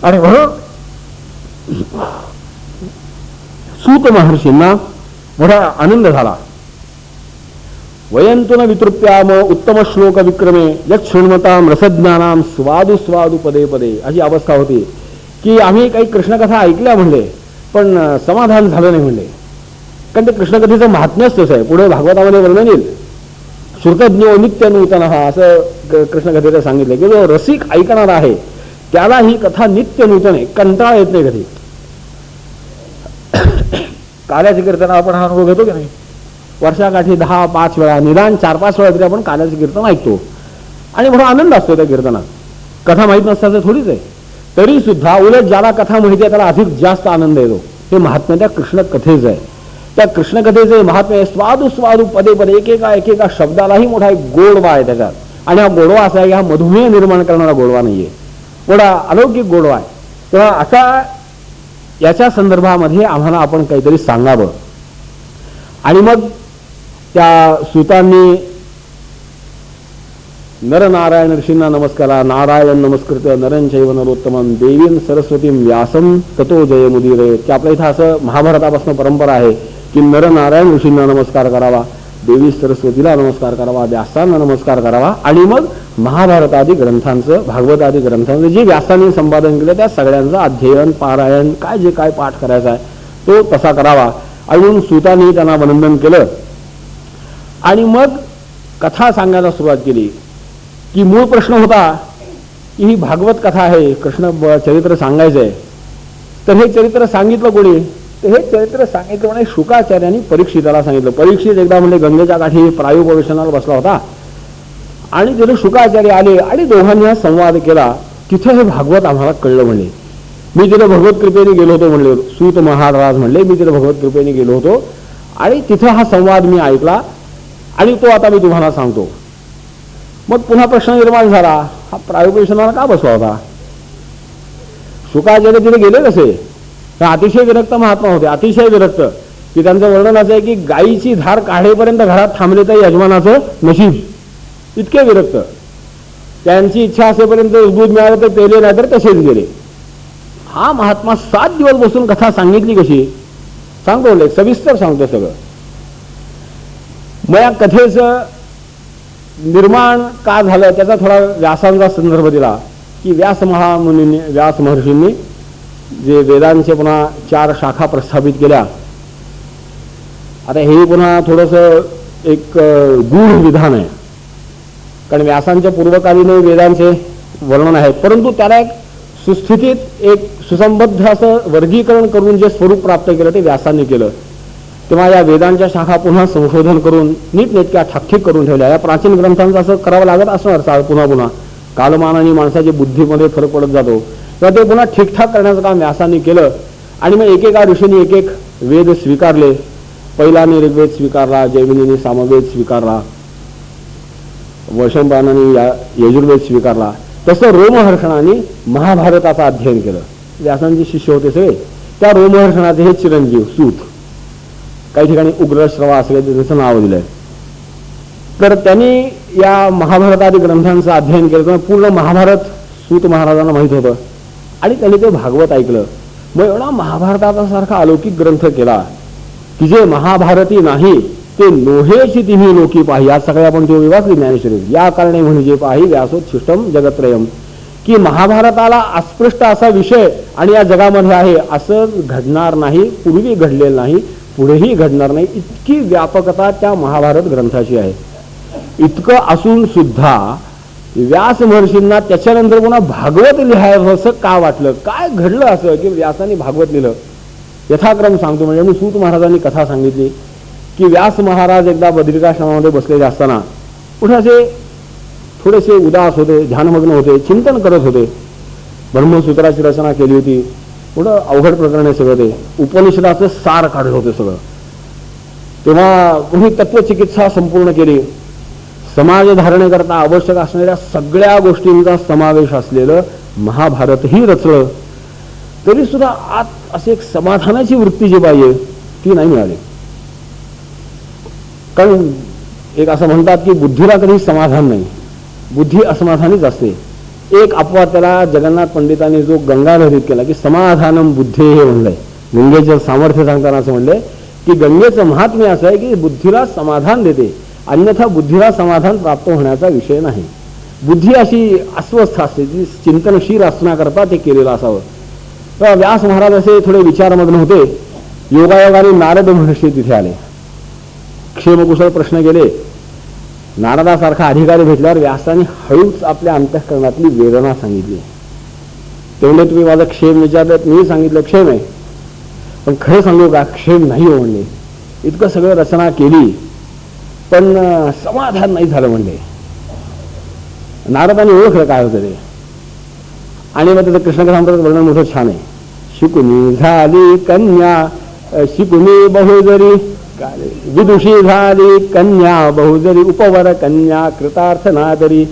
आणि म्हणून सूत महर्षींना मोठा आनंद झाला. वयंतुन वितृप्याम उत्तम श्लोक विक्रमे यत् शृण्वताम रसज्ञानाम स्वादु स्वादु पदे पदे, अशी अवस्था होती की आम्ही काही कृष्णकथा ऐकल्या म्हणले पण समाधान झालं नाही म्हणले. कारण ते कृष्णकथेचं महात्म्यच तसं आहे. पुढे भागवतामध्ये वर्णन येईल. श्रुतज्ञो नित्य नूतन हा, असं कृष्णकथेचं सांगितलं की जो रसिक ऐकणार आहे त्याला ही कथा नित्य नूतन आहे, कंटाळा येत नाही कधी. काल्याचे कीर्तन आपण हा अनुभव घेतो की नाही, वर्षाकाठी 10-5 वेळा, निदान 4-5 वेळा तरी आपण काल्याचे कीर्तन ऐकतो आणि मोठा आनंद असतो त्या कीर्तनात. कथा माहीत नसताचं थोडीच आहे. तरी सुद्धा उलट ज्याला कथा माहिती आहे त्याला अधिक जास्त आनंद येतो. हे महात्म्य त्या कृष्ण कथेचं आहे. त्या कृष्ण कथेचे महात्म्य स्वादु स्वादु पदे पदे, एकेका शब्दालाही मोठा एक गोडवा आहे त्याच्यात. आणि हा गोडवा असा आहे की हा मधुमेह निर्माण करणारा गोडवा नाहीये, थोडा अलौकिक गोडवा आहे. तेव्हा असा याच्या संदर्भामध्ये आम्हाला आपण काहीतरी सांगावं. आणि मग त्या सुतांनी नरनारायण ऋषींना नमस्कारा, नारायण नमस्कृत नरं चैव नरोत्तमं देवीं सरस्वतीं व्यासं ततो जयमुदीरये. की आपल्या इथं असं महाभारतापासून परंपरा आहे की नरनारायण ऋषींना नमस्कार करावा, देवी सरस्वतीला नमस्कार करावा, व्यासांना नमस्कार करावा आणि मग महाभारतादी ग्रंथांचं, भागवतादी ग्रंथांचं जे व्यासांनी संपादन केलं त्या सगळ्यांचं अध्ययन, पारायण, काय जे काय पाठ करायचा आहे तो तसा करावा. आणि सूतांनी त्यांना वंदन केलं आणि मग कथा सांगायला सुरुवात केली. की मूळ प्रश्न होता की ही भागवत कथा आहे, कृष्ण चरित्र सांगायचं आहे, तर हे चरित्र सांगितलं कोणी? तर हे चरित्र सांगितलं म्हणजे शुकाचार्यांनी परीक्षिताला सांगितलं. परीक्षित एकदा म्हणजे गंगेच्या काठी प्रायोपवेशनाला बसला होता आणि तिथे शुकाचार्य आले आणि दोघांनी हा संवाद केला. तिथे हे भागवत आम्हाला कळलं म्हणले. मी तिथे भगवत कृपेने गेलो होतो म्हणले, सूत महाराज म्हणले मी तिथे भगवत कृपेने गेलो होतो आणि तिथे हा संवाद मी ऐकला आणि तो आता मी तुम्हाला सांगतो. मग पुन्हा प्रश्न निर्माण झाला, हा प्रायोपवेशनाला का बसला होता? शुकाचार्य तिथे गेले कसे? तर अतिशय विरक्त महात्मा होते, अतिशय विरक्त, की त्यांचं वर्णन असं आहे की गायीची धार काढेपर्यंत घरात थांबले तर यजमानाचं नशीब, इतके विरक्त. त्यांची इच्छा असेपर्यंत दूध मिळालं तर पेले, नाही तर तसेच गेले. हा महात्मा 7 दिवस बसून कथा सांगितली कशी? सांगतो, सविस्तर सांगतो सगळं. मग या कथेचं निर्माण का झालं त्याचा थोडा व्यासांचा संदर्भ दिला. की व्यास महर्षींनी जे वेदांचे पुन्हा 4 शाखा प्रस्थापित केल्या. आता हे पुन्हा थोडंसं एक गूढ विधान आहे, कारण व्यासांच्या पूर्वकालीन वेदांचे वर्णन आहे, परंतु त्याला एक सुस्थितीत एक सुसंबद्ध असं वर्गीकरण करून जे स्वरूप प्राप्त केलं ते व्यासांनी केलं. तेव्हा या वेदांच्या शाखा पुन्हा संशोधन करून नीटनेटक्या ठाकठीक करून ठेवल्या. या प्राचीन ग्रंथांचं असं करावं लागत असणार पुन्हा पुन्हा, कालमान आणि माणसाच्या बुद्धीमध्ये फरक पडत जातो, तेव्हा ते पुन्हा ठीकठाक करण्याचं काम व्यासांनी केलं. आणि मग एकेका ऋषींनी एक एक वेद स्वीकारले. पहिल्याने ऋग्वेद स्वीकारला, जैमिनीने सामवेद स्वीकारला, वैशंपायनाने यजुर्वेद स्वीकारला. तसं रोमहर्षणाने महाभारताचं अध्ययन केलं. व्यासांचे शिष्य होते सगळे. त्या रोमहर्षणाचे हे चिरंजीव सूत, काही ठिकाणी उग्रश्रवा असं त्याचं नाव दिलंय. तर त्यांनी या महाभारतादी ग्रंथांचं अध्ययन केलं. तेव्हा पूर्ण महाभारत सूत महाराजांना माहीत होतं आणि त्यांनी ते भागवत ऐकलं. मग एवढा महाभारताचा सारखा अलौकिक ग्रंथ केला की जे महाभारती नाही ते नोहेची तिन्ही लोकी पाही. आज सगळे आपण ते वाचली ज्ञानेश्वरी. या कारणे म्हणजे पाही व्यासोच्छिष्टम जगत्रयम, की महाभारताला अस्पृष्ट असा विषय आणि या जगामध्ये आहे असं घडणार नाही, पूर्वी घडलेलं नाही, पुढेही घडणार नाही, इतकी व्यापकता त्या महाभारत ग्रंथाची आहे. इतकं असून सुद्धा व्यास महर्षींना त्याच्यानंतर पुन्हा भागवत लिहायचं असं का वाटलं? काय घडलं असं की व्यासांनी भागवत लिहिलं? यथाक्रम सांगतो. म्हणजे मी सूत महाराजांनी कथा सांगितली की व्यास महाराज एकदा बद्रिकाश्रमामध्ये बसलेले असताना कुठे असे थोडेसे उदास होते, ध्यानमग्न होते, चिंतन करत होते. ब्रह्मसूत्राची रचना केली होती. पुढं अवघड प्रकरण सगळं ते उपनिषदाचं सार काढलं होतं सगळं. तेव्हा कुणी तत्वचिकित्सा संपूर्ण केली. समाज धारणेकरता आवश्यक असणाऱ्या सगळ्या गोष्टींचा समावेश असलेलं महाभारतही रचलं. तरी सुद्धा आत अशी एक समाधानाची वृत्ती जी पाहिजे ती नाही मिळाली. कारण एक असं म्हणतात की बुद्धीला कधी समाधान नाही, बुद्धी असमाधानीच असते. एक अपवाद त्याला जगन्नाथ पंडितांनी जो गंगाधरीत केला की समाधानम बुद्धे हे म्हणलंय. गंगेचं सामर्थ्य सांगताना असं म्हणलंय की गंगेचं महात्म्य असं आहे की बुद्धीला समाधान देते, अन्यथा बुद्धीला समाधान प्राप्त होण्याचा विषय नाही. बुद्धी अशी अस्वस्थ असते, ती चिंतनशील असण्याकरता ते केलेलं असावं. तर व्यास महाराज असे थोडे विचारमग्न होते. योगायोगाने नारद महर्षी तिथे आले. क्षेमकुशल प्रश्न केले. नारदासारखा अधिकारी भेटल्यावर व्यासाने हळूच आपल्या अंतःकरणातली वेदना सांगितली. ते म्हणले तुम्ही माझा क्षेम विचारलं, मी सांगितलं क्षेम आहे, पण खरं सांगू का क्षेम नाही हो म्हणले. इतकं सगळं रचना केली पण समाधान नाही झालं म्हणले. नारदाने ओळखलं काय होतं ते. आणि मग त्याचं कृष्णकथामृत वर्णन मोठं छान आहे. शिकुनी झाली कन्या, शिकुनी बहुजरी, विदुषी झाली कन्या बहुजरी, उपवर कन्या कृतार्थ नादरी,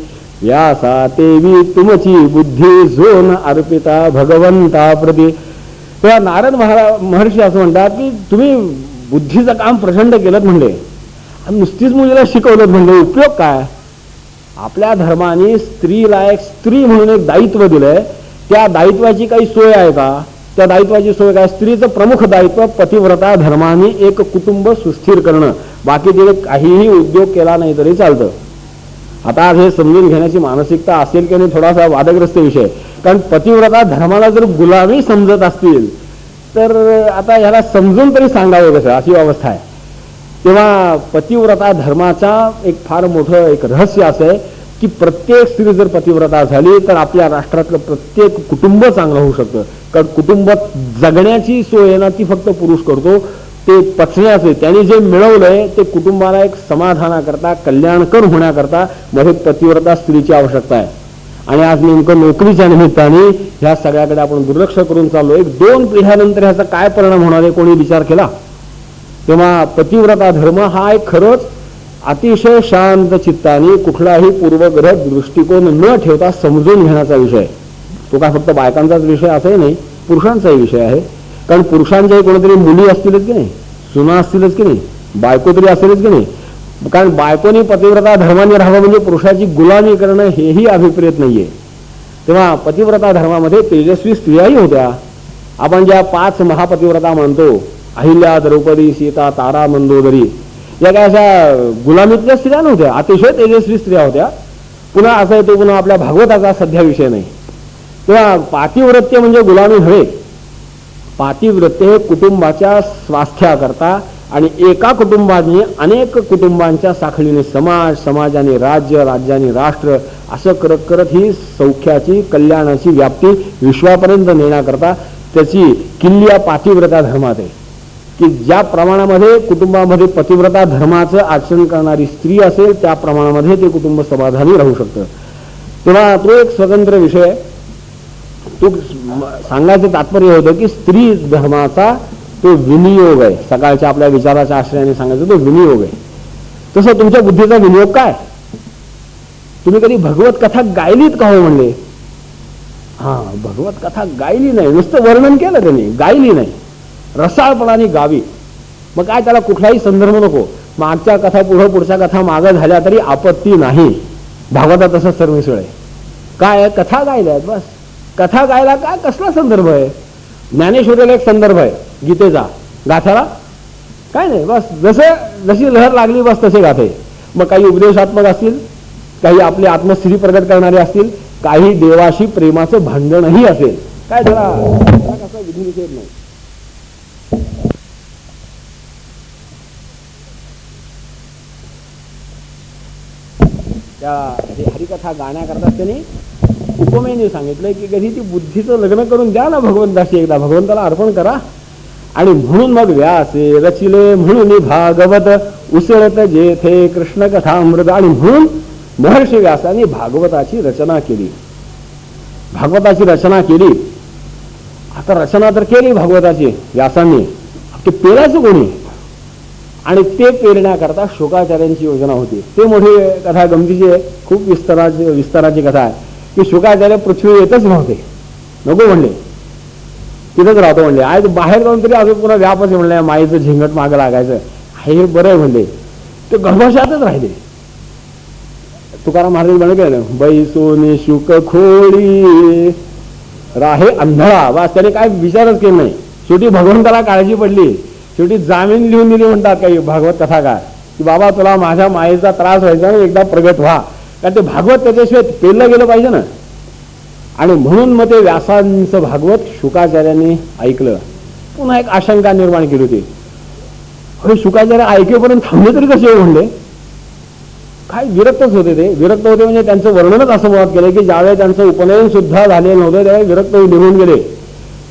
व्यासा तेवी तुमची बुद्धी जोन अर्पिता भगवंता प्रती. तेव्हा नारद महर्षी असं म्हणतात की तुम्ही बुद्धीचं काम प्रचंड केलं म्हणले, नुसतीच मुलीला शिकवलं म्हणले, उपयोग काय? आपल्या धर्माने स्त्रीला एक स्त्री म्हणून एक दायित्व दिलंय. त्या दायित्वाची काही सोय आहे का? त्या दायित्वाची सोय काय? स्त्रीचं प्रमुख दायित्व पतिव्रता धर्माने एक कुटुंब सुस्थिर करणं, बाकी तिने काहीही उद्योग केला नाही तरी चालतं. आता आज हे समजून घेण्याची मानसिकता असेल की नाही थोडासा वादग्रस्त विषय. कारण पतिव्रता धर्माला जर गुलामी समजत असतील तर आता ह्याला समजून तरी सांगावं कसं, अशी अवस्था आहे. तेव्हा पतिव्रता धर्माचा एक फार मोठं एक रहस्य असं आहे की प्रत्येक स्त्री जर पतिव्रता झाली तर आपल्या राष्ट्रातलं प्रत्येक कुटुंब चांगलं होऊ शकतं. कारण कुटुंब जगण्याची सोय ना ती फक्त पुरुष करतो, ते पचण्याचे त्याने जे मिळवलंय ते कुटुंबाला एक समाधानाकरता कल्याणकर होण्याकरता मध्ये पतिव्रता स्त्रीची आवश्यकता आहे. आणि आज नेमकं नोकरीच्या निमित्ताने ह्या सगळ्याकडे आपण दुर्लक्ष करून चाललो. 1-2 पिढ्यानंतर ह्याचा काय परिणाम होणार आहे कोणी विचार केला? तेव्हा पतिव्रता धर्म हा एक खरंच अतिशय शांत चित्ताने कुठलाही पूर्वग्रह दृष्टिकोन न ठेवता समजून घेण्याचा विषय आहे. तो काय फक्त बायकांचाच विषय असाही नाही, पुरुषांचाही विषय आहे. कारण पुरुषांच्याही कोणीतरी मुली असतीलच की नाही, सुना असतीलच की नाही, बायको तरी असेलच की नाही. कारण बायकोनी पतिव्रता धर्माने राहावं म्हणजे पुरुषाची गुलामी करणं हेही अभिप्रेत नाहीये. तेव्हा पतिव्रता धर्मामध्ये तेजस्वी स्त्रियाही होत्या. आपण ज्या 5 महापतिव्रता मानतो, अहिल्या, द्रौपदी, सीता, तारा, मंदोदरी, या काय अशा गुलामीतल्या स्त्रिया नव्हत्या, अतिशय तेजस्वी स्त्रिया होत्या. पुन्हा असं येतो पुन्हा आपल्या भागवताचा सध्या विषय नाही. तेव्हा पातिव्रत्य म्हणजे गुलामी नव्हे. पातिव्रत्य कुटुंबाच्या स्वास्थ्याकरता आणि एका कुटुंबाने अनेक कुटुंबांच्या साखळीने समाज, समाजाने राज्य, राज्याने राष्ट्र असं करत करत ही सौख्याची कल्याणाची व्याप्ती विश्वापर्यंत नेण्याकरता त्याची किल्ली पातिव्रता धर्मात आहे. की ज्या प्रमाणामध्ये कुटुंबामध्ये पतिव्रता धर्माचं आचरण करणारी स्त्री असेल त्या प्रमाणामध्ये ते कुटुंब समाधानी राहू शकतं. तेव्हा तो एक स्वतंत्र विषय. तो सांगायचं तात्पर्य होतं की स्त्री धर्माचा तो विनियोग आहे. सकाळच्या आपल्या विचाराच्या आश्रयाने सांगायचं तो विनियोग आहे. तसं तुमच्या बुद्धीचा विनियोग काय? तुम्ही कधी भगवत कथा गायलीत का हो म्हणले? भगवत कथा गायली नाही, नुसतं वर्णन केलं त्यांनी, गायली नाही, रसाळपणाने गावी. मग काय त्याला कुठलाही संदर्भ नको. मागच्या कथा पुढच्या कथा मागं झाल्या तरी आपत्ती नाही. भागवतात तसं सरमिसळ आहे. काय आहे? कथा गायल्यात बस. कथा गायला काय कसला संदर्भ आहे? ज्ञानेश्वरीला एक संदर्भ आहे गीतेचा, गाथ्याला काय नाही. बस जशी लहर लागली बस तसे गाथे. मग काही उपदेशात्मक असतील, काही आपले आत्मस्थिती प्रगट करणारे असतील, काही देवाशी प्रेमाचं भांडणही असेल. काय त्याला कसा विधिनिषेध नाही. त्या हरिकथा गाण्याकरता त्यांनी उपमेने सांगितलंय की कधी ती बुद्धीचं लग्न करून द्या ना भगवंताशी, एकदा भगवंताला अर्पण करा. आणि म्हणून मग व्यासे रचिले म्हणून भागवत उसळत जेथे कृष्ण कथा अमृत. आणि म्हणून महर्षी व्यासाने भागवताची रचना केली. भागवताची रचना केली. आता रचना तर केली भागवताची व्यासांनी, ते पेरायचं कोणी? आणि ते पेरण्याकरता शुकाचार्यांची योजना होती. ते मोठी कथा गमतीची आहे, खूप विस्ताराची कथा आहे की शुकाचार्य पृथ्वी येतच नव्हते, नको म्हणले, तिथंच राहतो म्हणले. आज बाहेर जाऊन तरी अजून पुन्हा व्यापच म्हणले, माईचं झिंगट मागं लागायचं हे बरं आहे म्हणले. ते गर्भाशयातच राहिले. तुकाराम महाराज म्हणे बैसोने शुक खोळी राहे अंधळा. बस त्याने काय विचारच केला नाही. शेवटी भगवंताला काळजी पडली, शेवटी जामीन लिहून दिली म्हणतात काही भागवत कथा काय की बाबा तुला माझ्या मायेचा त्रास व्हायचा एकदा प्रगट व्हा. कारण ते भागवत त्याच्याशिवाय पेरलं गेलं पाहिजे ना. आणि म्हणून मग ते व्यासांचं भागवत शुकाचार्यांनी ऐकलं. पुन्हा एक आशंका निर्माण केली होती, अरे शुकाचार्य ऐकेपर्यंत थांबले तरी कसे म्हणले? काय विरक्तच होते ते. विरक्त होते म्हणजे त्यांचं वर्णनच असं मुळात केलं की ज्यावेळेस त्यांचं उपनयन सुद्धा झाले नव्हते त्यावेळेस विरक्त निघून गेले.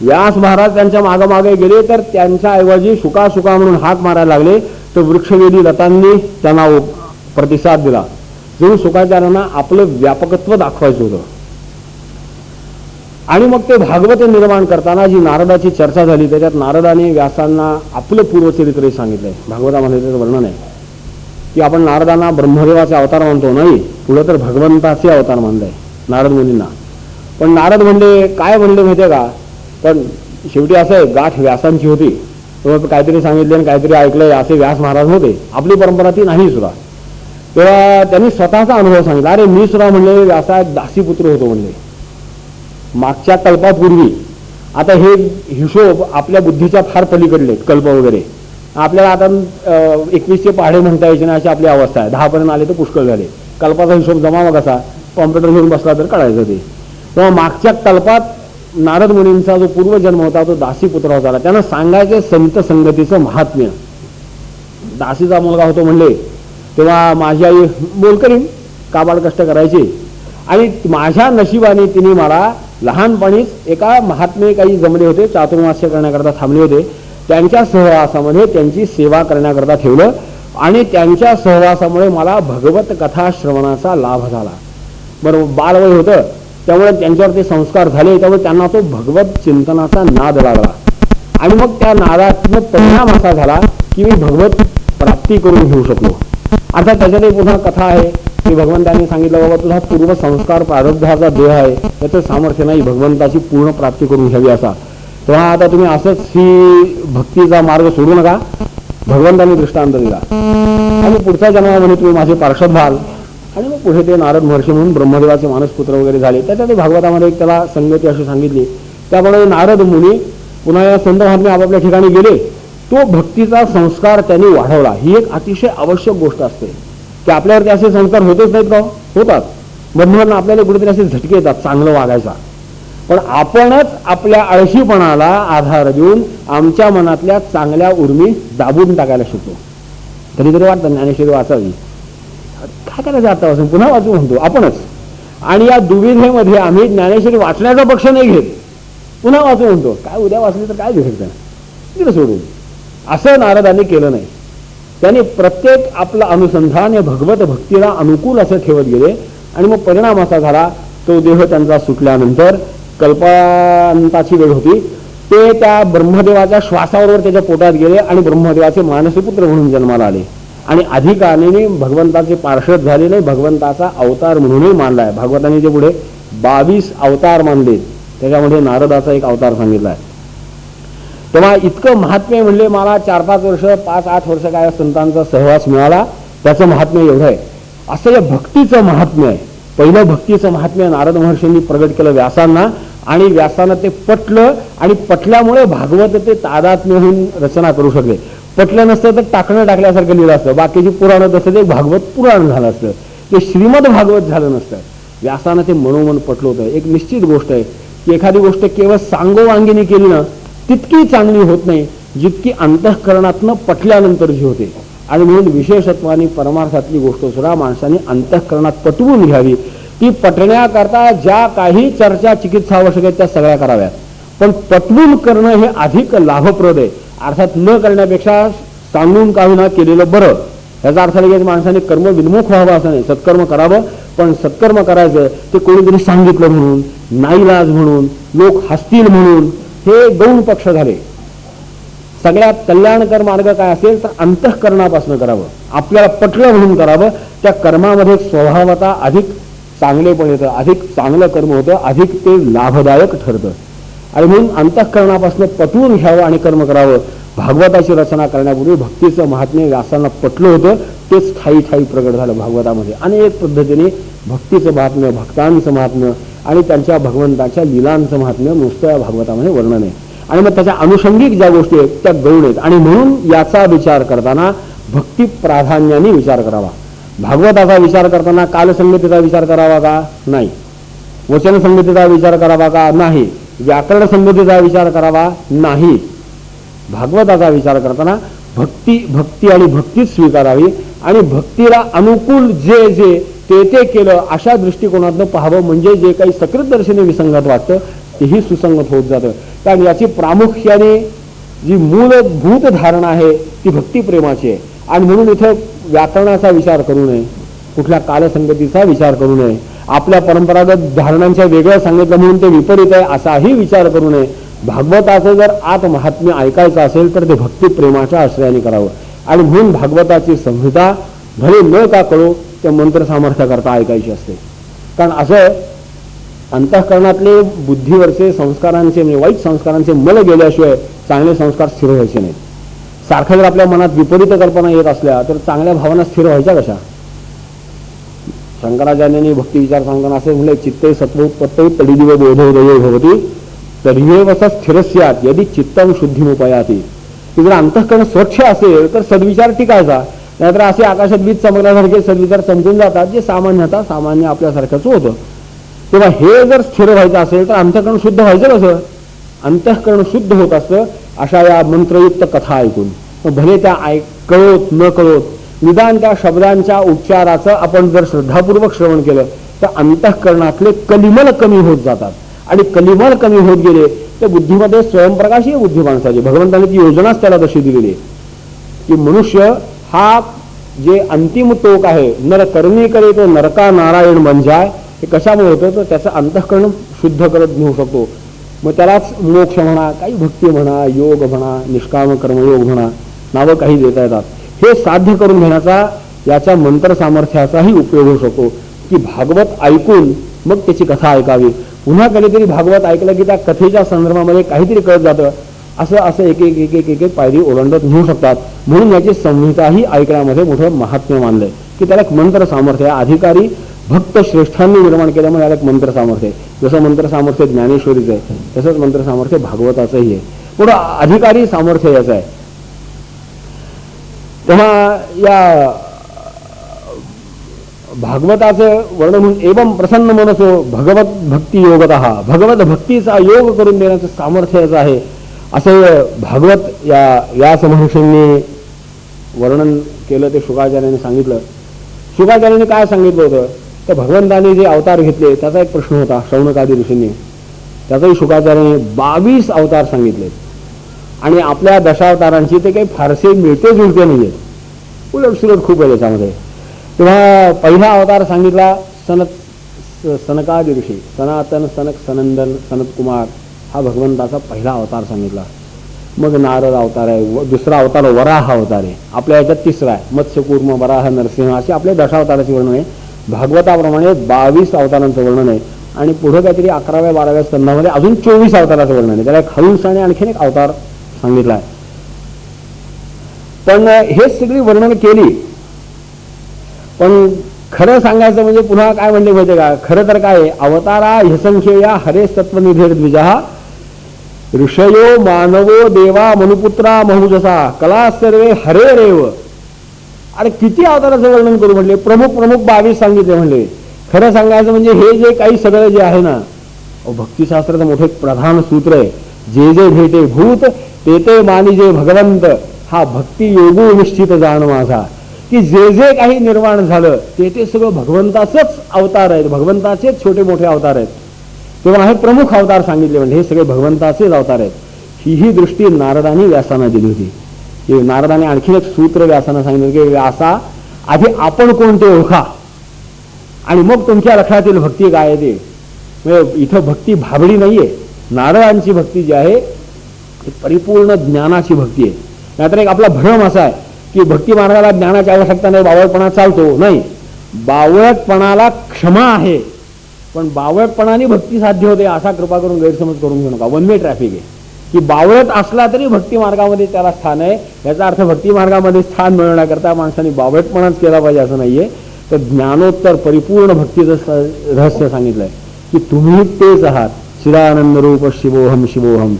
व्यास महाराज त्यांच्या मागे गेले तर त्यांच्या ऐवजी शुका म्हणून हाक मारायला लागले. तर वृक्षवेदी लतांनी त्यांना प्रतिसाद दिला. जणू शुकाचार्यांना आपलं व्यापकत्व दाखवायचं होतं. आणि मग ते भागवत निर्माण करताना जी नारदाची चर्चा झाली त्याच्यात नारदाने व्यासांना आपलं पूर्वचरित्र सांगितलंय. भागवतामध्ये त्याचं वर्णन आहे की आपण नारदांना ब्रह्मदेवाचे अवतार मानतो, नाही पुढं तर भगवंताचे अवतार मानलंय नारद मुनींना. पण नारद म्हणले काय म्हणले माहितीये का? पण शेवटी असं आहे, गाठ व्यासांची होती, काहीतरी सांगितले आणि काहीतरी ऐकलंय असे व्यास महाराज होते. आपली परंपरा ती नाही सुद्धा. तेव्हा त्यांनी स्वतःचा अनुभव सांगितला. अरे मी सुद्धा म्हणले व्यासा एक दासीपुत्र होतो म्हणले मागच्या कल्पापूर्वी. आता हे हिशोब आपल्या बुद्धीच्या फार पलीकडले कल्प वगैरे. आपल्याला आता 21चे पाढे म्हणता यायचे नाही अशी आपली अवस्था आहे. 10 पर्यंत आले तर पुष्कळ झाले. कल्पाचा हिशोब जमावा कसा, कॉम्प्युटर घेऊन बसला तर कळायचं ते. तेव्हा मागच्या कल्पात नारद मुनींचा जो पूर्वजन्म होता तो दासी पुत्र होता. त्यांना सांगायचे संत संगतीचं महात्म्य. दासीचा मुलगा होतो म्हणले तेव्हा माझी आई बोल करीन, काबाड कष्ट करायची. आणि माझ्या नशिबाने तिने मला लहानपणीच एका महात्मे काही जमले होते, चातुर्मास्य करण्याकरता थांबले होते. त्यांच्या सहवासामध्ये त्यांची सेवा करण्याकरता ठेवलं आणि त्यांच्या सहवासामुळे मला भगवत कथा श्रवणाचा लाभ झाला. बरोबर बालवय होतं त्यामुळे त्यांच्यावर ते संस्कार झाले. त्यामुळे त्यांना तो भगवत चिंतनाचा नाद लागला आणि मग त्या नादातनं परिणाम असा झाला की मी भगवत प्राप्ती करून घेऊ शकलो. अर्थात त्याच्यातही पुन्हा कथा आहे की भगवंतांनी सांगितलं बाबा तुझा पूर्व संस्कार प्रारब्धाचा देह आहे, त्याचं सामर्थ्य नाही भगवंताची पूर्ण प्राप्ती करून घ्यावी असा. तेव्हा आता तुम्ही असंच ही भक्तीचा मार्ग सोडू नका. भगवंतांनी दृष्टांत दिला आणि पुढच्या जन्मामध्ये तुम्ही माझे पार्षद व्हाल. आणि मग पुढे ते नारद महर्षी म्हणून ब्रह्मदेवाचे मानसपुत्र वगैरे झाले. त्याच्यात भागवतामध्ये एक त्याला संगती अशी सांगितली. त्यामुळे नारद मुनी पुन्हा या संत महात्मे आपापल्या ठिकाणी गेले. तो भक्तीचा संस्कार त्यांनी वाढवला. ही एक अतिशय आवश्यक गोष्ट असते की आपल्यावरती असे संस्कार होतच नाहीत का, होतात. बंधूंना आपल्याला कुठेतरी असे झटके येतात चांगलं वागायचा, पण आपणच आपल्या आळशीपणाला आधार देऊन आमच्या मनातल्या चांगल्या उर्मी दाबून टाकायला शिकतो. कधीतरी वाटतं ज्ञानेश्वरी वाचावी, काय करायचं आतापासून पुन्हा वाचू म्हणतो आपणच. आणि या दुविधेमध्ये आम्ही ज्ञानेश्वरी वाचण्याचा पक्ष नाही घेत, पुन्हा वाचू म्हणतो. काय उद्या वाचली तर काय दिसतं तिकडे सोडून. असं नारदांनी केलं नाही. त्यांनी प्रत्येक आपलं अनुसंधान हे भगवत भक्तीला अनुकूल असं ठेवत गेले. आणि मग परिणाम असा झाला तो देह त्यांचा सुटल्यानंतर कल्पांताची वेळ होती. ते त्या ब्रह्मदेवाच्या श्वासाबरोबर त्याच्या पोटात गेले आणि ब्रह्मदेवाचे मानसपुत्र म्हणून जन्माला आले. आणि अधिकाने भगवंताचे पार्षद झालेले, भगवंताचा अवतार म्हणूनही मानला आहे. भागवतांनी जे पुढे 22 अवतार मानले त्याच्यामध्ये नारदाचा एक अवतार सांगितला आहे. तेव्हा इतकं महात्म्य म्हणले मला 4-5 वर्ष 5-8 वर्ष काय संतांचा सहवास मिळाला, त्याचं महात्म्य एवढं आहे. असं या भक्तीचं महात्म्य आहे. पहिलं भक्तीचं महात्म्य नारद महर्षींनी प्रगट केलं व्यासांना आणि व्यासानं ते पटलं आणि पटल्यामुळे भागवत ते तादात्म्य होऊन रचना करू शकले. पटलं नसतं तर टाकल्यासारखं लिहिलं असतं. बाकीची पुराणं तसं ते भागवत पुराण झालं असतं, ते श्रीमद भागवत झालं नसतं. व्यासानं ते मनोमन पटलं होतं. एक निश्चित गोष्ट आहे की एखादी गोष्ट केवळ सांगोवांगीने केली ना तितकी चांगली होत नाही जितकी अंतःकरणातनं पटल्यानंतर होते. आणि म्हणून विशेषत्वाने परमार्थातली गोष्ट सुद्धा माणसाने अंतःकरणात पटवून घ्यावी. ती पटण्याकरता ज्या काही चर्चा चिकित्सा आवश्यक आहेत त्या सगळ्या कराव्यात, पण पटवून करणं हे अधिक लाभप्रद आहे. अर्थात न करण्यापेक्षा सांगून का होईना केलेलं बरं. याचा अर्थ लगेच माणसाने कर्म विन्मुख व्हावं असं नाही, सत्कर्म करावं. पण सत्कर्म करायचं ते कोणीतरी सांगितलं म्हणून, नाईलाज म्हणून, लोक हसतील म्हणून, हे गौण पक्ष झाले. सगळ्यात कल्याणकर मार्ग काय असेल तर अंतःकरणापासून करावं, आपल्याला पटलं म्हणून करावं. त्या कर्मामध्ये स्वभावता अधिक चांगलेपण येतं, अधिक चांगलं कर्म होतं, अधिक ते लाभदायक ठरतं. आणि म्हणून अंतःकरणापासून पटवून घ्यावं आणि कर्म करावं. भागवताची रचना करण्यापूर्वी भक्तीचं महात्म्य व्यासांना पटलं होतं, ते ठाई प्रगट झालं भागवतामध्ये. अनेक पद्धतीने भक्तीचं महात्म्य, भक्तांचं महात्म्य आणि त्यांच्या भगवंताच्या लीलांचं महात्म्य नुसतं या भागवतामध्ये वर्णन आहे. आणि मग त्याच्या अनुषंगिक ज्या गोष्टी आहेत त्या गौण आहेत. आणि म्हणून याचा विचार करताना भक्ती प्राधान्याने विचार करावा. भागवताचा विचार करताना कालसंगतीचा विचार करावा का नाही, वचन संगतीचा विचार करावा का नाही, व्याकरण संगतीचा विचार करावा नाही. भागवताचा विचार करताना भक्ती आणि भक्तीच स्वीकारावी आणि भक्तीला अनुकूल जे जे ते केलं अशा दृष्टिकोनातून पाहावं. म्हणजे जे काही सकृत दर्शनी विसंगत वाटतं तेही सुसंगत होत जातं. कारण याची प्रामुख्याने जी मूलभूत धारणा आहे ती भक्तिप्रेमाची आहे. आणि म्हणून इथं व्याकरणाचा विचार करू नये, कुठल्या कालसंगतीचा विचार करू नये, आपल्या परंपरागत धारणांच्या वेगळं सांगितलं म्हणून ते विपरीत आहे असाही विचार करू नये. भागवताचं जर आत महात्म्य ऐकायचं असेल तर ते भक्तिप्रेमाच्या आश्रयाने करावं. आणि म्हणून भागवताची संहिता भले न का कळो ते मंत्र सामर्थ्य करता ऐकायची असते. कारण असं अंतःकरणातले बुद्धीवरचे संस्कारांचे म्हणजे वाईट संस्कारांचे मल गेल्याशिवाय चांगले संस्कार स्थिर व्हायचे नाहीत. सारखं जर आपल्या मनात विपरीत कल्पना येत असल्या तर चांगल्या भावना स्थिर व्हायच्या कशा. शंकराचार्यांनी भक्ती विचार सांगताना असे म्हणले, चित्ते सत्वोत्पत्तये तडिदिव बोधोदये भवति तर्ह्येव स स्थिरस्यात् यदि चित्तं शुद्धिमुपयाति. की जर अंतःकरण स्वच्छ असेल तर सद्विचार टिकायचा, नाहीतर असे आकाशात बीज चमकल्यासारखे सद्विचार चमकून जातात, जे सामान्य आपल्यासारखंच होतं. तेव्हा हे जर स्थिर व्हायचं असेल तर अंतःकरण शुद्ध व्हायचं कसं? अंतःकरण शुद्ध होत असतं अशा या मंत्रयुक्त कथा ऐकून. भले त्या कळोत न कळोत निदान त्या शब्दांच्या उच्चाराचं आपण जर श्रद्धापूर्वक श्रवण केलं तर अंतःकरणातले कलिमल कमी होत जातात. आणि कलिमल कमी होत गेले तर बुद्धीमध्ये स्वयंप्रकाशी आहे बुद्धी माणसाची. भगवंताने ती योजनाच त्याला तशी दिलेली आहे की मनुष्य हा जे अंतिम टोक आहे, नर करणी करे तो नरका नारायण बंजाय, हे कशामुळे होतं तर त्याचं अंतःकरण शुद्ध करत घेऊ शकतो. मग त्यालाच मोक्ष म्हणा, काही भक्ती म्हणा, योग म्हणा, निष्काम कर्मयोग म्हणा, नावं काही देता येतात. हे साध्य करून घेण्याचा याच्या मंत्र सामर्थ्याचाही उपयोग होऊ शकतो की भागवत ऐकून मग त्याची कथा ऐकावी. पुन्हा कधीतरी भागवत ऐकलं की त्या कथेच्या संदर्भामध्ये काहीतरी कळत जातं. असं एक एक पायरी ओलांडत नेऊ शकतात. म्हणून याची संहिताही ऐकण्यामध्ये मोठं महात्म्य मानलंय की त्याला एक मंत्र सामर्थ्य आहे. अधिकारी भक्त श्रेष्ठांनी निर्माण केल्यामुळे याला एक मंत्र सामर्थ्य आहे. जसं मंत्र सामर्थ्य ज्ञानेश्वरीचं आहे तसंच मंत्र सामर्थ्य भागवताचंही आहे. पुढं अधिकारी सामर्थ्य याचं आहे. तेव्हा या भागवताचं वर्णन म्हणून एवं प्रसन्न मनसो भगवत भक्ती योगतः, भगवत भक्तीचा योग करून देण्याचं सामर्थ्य याचं आहे असं भागवत या व्यास महर्षींनी वर्णन केलं. ते शुकाचार्यांनी सांगितलं. शुकाचार्यांनी काय सांगितलं होतं तर भगवंताने जे अवतार घेतले त्याचा एक प्रश्न होता शौनकादी ऋषींनी. त्याचाही शुकाचार्याने 22 अवतार सांगितले आणि आपल्या दशावतारांची ते काही फारसे मिळते जुळते नाहीये, उलटसुलट खूप आहे त्याच्यामध्ये. तेव्हा पहिला अवतार सांगितला सनकादी ऋषी, सनातन सनक सनंदन सनत कुमार हा भगवंताचा पहिला अवतार सांगितला. मग नारद अवतार आहे, दुसरा अवतार वराह अवतार आहे, आपल्या याच्यात तिसरा आहे मत्स्यकूर्म वराह नरसिंह, असे आपल्या दशावताराचे वर्णन आहे. भागवताप्रमाणे 22 अवतारांचं वर्णन आहे आणि पुढे काहीतरी 11व्या-12व्या स्कंधामध्ये अजून 24 अवताराचं वर्णन आहे. त्याला एक हंस आणि आणखीन एक अवतार सांगितला आहे. पण हेच सगळी वर्णन केली. पण खरं सांगायचं म्हणजे पुन्हा काय म्हणले माहिती का, खरं तर काय अवतारा ह्यसंख्येया हरे तत्वनिधेर द्विजा ऋषयो मानवो देवा मनुपुत्रा महुजसा कला सर्वे हरे रेव. अरे किती अवताराचं वर्णन करू म्हणले, प्रमुख 22 सांगितले म्हणले. खरं सांगायचं म्हणजे हे जे काही सगळं जे आहे ना, भक्तिशास्त्राचं मोठं एक प्रधान सूत्र आहे, जे जे भेटे भूत ते ते मानिजे भगवंत, हा भक्ती योगो निश्चित जाण माझा, की जे जे काही निर्माण झालं ते ते सगळं भगवंताचेच अवतार आहेत, भगवंताचेच छोटे मोठे अवतार आहेत. तेव्हा हे प्रमुख अवतार सांगितले म्हणजे हे सगळे भगवंताचेच अवतार आहेत. ही दृष्टी नारदांनी व्यासांना दिली होती. की नारदाने आणखीन एक सूत्र व्यासांना सांगितलं की व्यासा आधी आपण कोणते ओळखा आणि मग तुमच्या लक्षात येईल भक्ती काय आहे ते. म्हणजे इथं भक्ती भाबडी नाहीये. नारदांची भक्ती जी आहे परिपूर्ण ज्ञानाची भक्ती आहे. नाहीतर एक आपला भ्रम असा आहे की भक्ती मार्गाला ज्ञानाची आवश्यकता नाही, बावळटपणा चालतो. नाही, बावळटपणाला क्षमा आहे, पण बावळटपणाने भक्ती साध्य होते असा कृपा करून गैरसमज करून घेऊ नका. वन वे ट्रॅफिक आहे की बावळट असला तरी भक्ती मार्गामध्ये त्याला स्थान आहे. याचा अर्थ भक्ती मार्गामध्ये स्थान मिळवण्याकरता माणसाने बावळटपणाच केला पाहिजे असं नाहीये. तर ज्ञानोत्तर परिपूर्ण भक्तीचं रहस्य सांगितलंय की तुम्ही तेच आहात, चिदानंद रूप शिवोहम शिवोहम,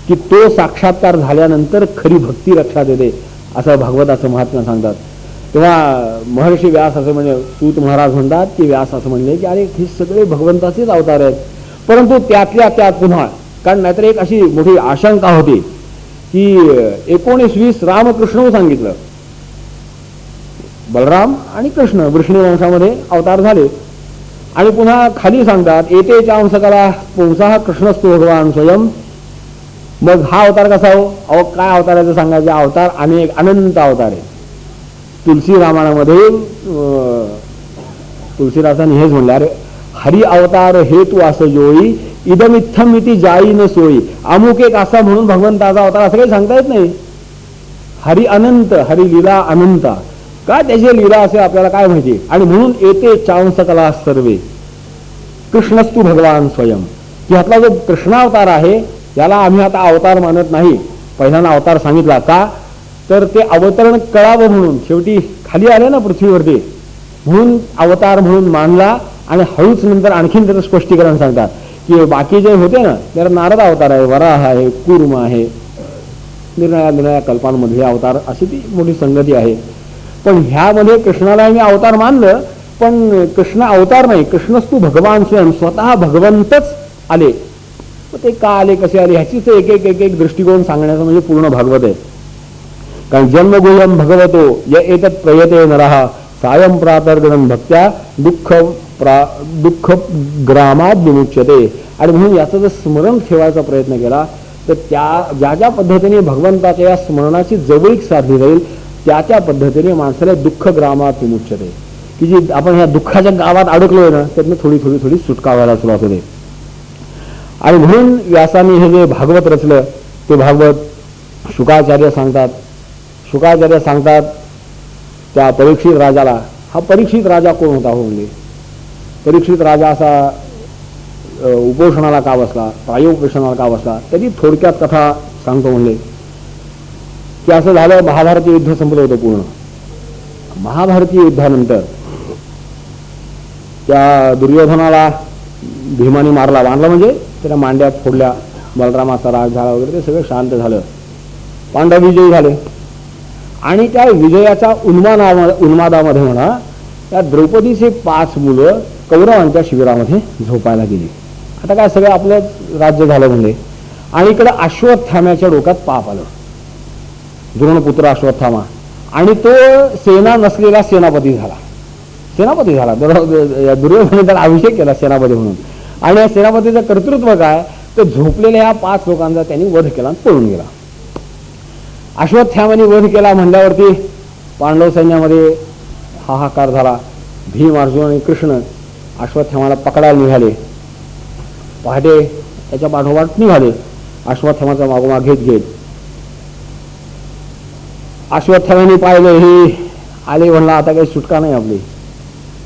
की तो साक्षात्कार झाल्यानंतर खरी भक्ती लक्षात येते असं भागवताचं महात्म्य सांगतात. तेव्हा महर्षी व्यास असं म्हणजे सूत महाराज म्हणतात की व्यास असं म्हणले की अरे हे सगळे भगवंताचेच अवतार आहेत. परंतु त्यातल्या त्यात पुन्हा कारण नाहीतर एक अशी मोठी आशंका होती की 19-20 रामकृष्ण सांगितलं, बलराम आणि कृष्ण वृष्णी वंशामध्ये अवतार झाले आणि पुन्हा खाली सांगतात एतेच्या अंशकला पुंसा कृष्णस्तु भगवान स्वयं. मग हा अवतार कसा हो, अहो काय अवताराचं सांगायचं, अवतार अनेक अनंत अवतार आहे. तुलसी रामायणामध्ये तुलसीदासांनी हेच म्हणले, अरे हरी अवतार हे तू असं जोई इदमित्थम इति जाई न सोयी. अमुक एक असा म्हणून भगवंताचा अवतार असं काही सांगता येत नाही. हरी अनंत, हरी लीला अनंत, का त्याची लीला असे आपल्याला काय माहिती. आणि म्हणून येते चांसकला सर्वे कृष्णस्तु भगवान स्वयं, की ह्यातला जो कृष्णावतार आहे याला आम्ही आता अवतार मानत नाही. पहिल्यांदा अवतार सांगितला का तर ते अवतरण कळावं म्हणून, शेवटी खाली आले ना पृथ्वीवरती म्हणून अवतार म्हणून मानला. आणि हळूच नंतर आणखीन त्याचं स्पष्टीकरण सांगतात की बाकी जे होते ना त्याला नारद अवतार आहे, वराह आहे, कूर्म आहे, निरनिराळ्या कल्पांमध्ये अवतार, अशी ती मोठी संगती आहे. पण ह्यामध्ये कृष्णाला मी अवतार मानलं, पण कृष्ण अवतार नाही, कृष्णच तू भगवान स्वतः भगवंतच आले. मग ते का आले, कसे आले, ह्याचीच एक एक एक एक दृष्टिकोन सांगण्याचं म्हणजे पूर्ण भागवत आहे. कारण जन्मगुह्यम भगवतो य एतत् प्रयते नरः सायं प्रातर्गणं भक्त्या दुःख ग्रामात विमुच्यते. आणि म्हणून याचं जर स्मरण ठेवायचा प्रयत्न केला तर ज्या ज्या पद्धतीने भगवंताच्या या स्मरणाची जवळीक साधली जाईल त्या पद्धतीने माणसाला दुःख ग्रामात विमुच्यते, की जी आपण ह्या दुःखाच्या गावात अडकलोय ना त्यातनं थोडी थोडी थोडी सुटका व्हायला सुरुवात होते. आणि म्हणून व्यासाने हे जे भागवत रचलं ते भागवत शुकाचार्य सांगतात त्या परीक्षित राजाला. हा परीक्षित राजा कोण होता हो? म्हणजे परीक्षित राजा असा उपोषणाला का बसला, प्रायोपोषणाला का बसला, त्याची थोडक्यात कथा सांगतो. म्हणले की असं झालं, महाभारतीय युद्ध संपलं होतं पूर्ण. महाभारतीय युद्धानंतर त्या दुर्योधनाला भीमाने मारला म्हणजे त्याला मांड्या फोडल्या, बलरामाचा राग झाला वगैरे, ते सगळं शांत झालं. पांडव विजयी झाले. आणि त्या विजयाच्या उन्मादामध्ये म्हणा त्या द्रौपदीचे 5 मुलं कौरवांच्या शिबिरामध्ये झोपायला गेली. आता काय सगळं आपलं राज्य झालं म्हणजे. आणि इकडे अश्वत्थाम्याच्या डोक्यात पाप आलं, द्रोणपुत्र अश्वत्थामा. आणि तो सेना नसलेला सेनापती झाला. दुर्योधनाने त्याला अभिषेक केला सेनापती म्हणून. आणि या सेनापतीचं कर्तृत्व काय, तर झोपलेल्या ह्या 5 लोकांचा त्यांनी वध केला, पळून गेला. अश्वत्थामाने वध केला म्हणल्यावरती पांडव सैन्यामध्ये हाहाकार झाला. भीम, अर्जुन आणि कृष्ण अश्वत्थामाला पकडायला निघाले. पहाटे त्याच्या पाठोपाठ निघाले अश्वत्थामाचा मागोमाग घेत. अश्वत्थामाने पाहिलं हे आले, म्हणला आता काही सुटका नाही आपली,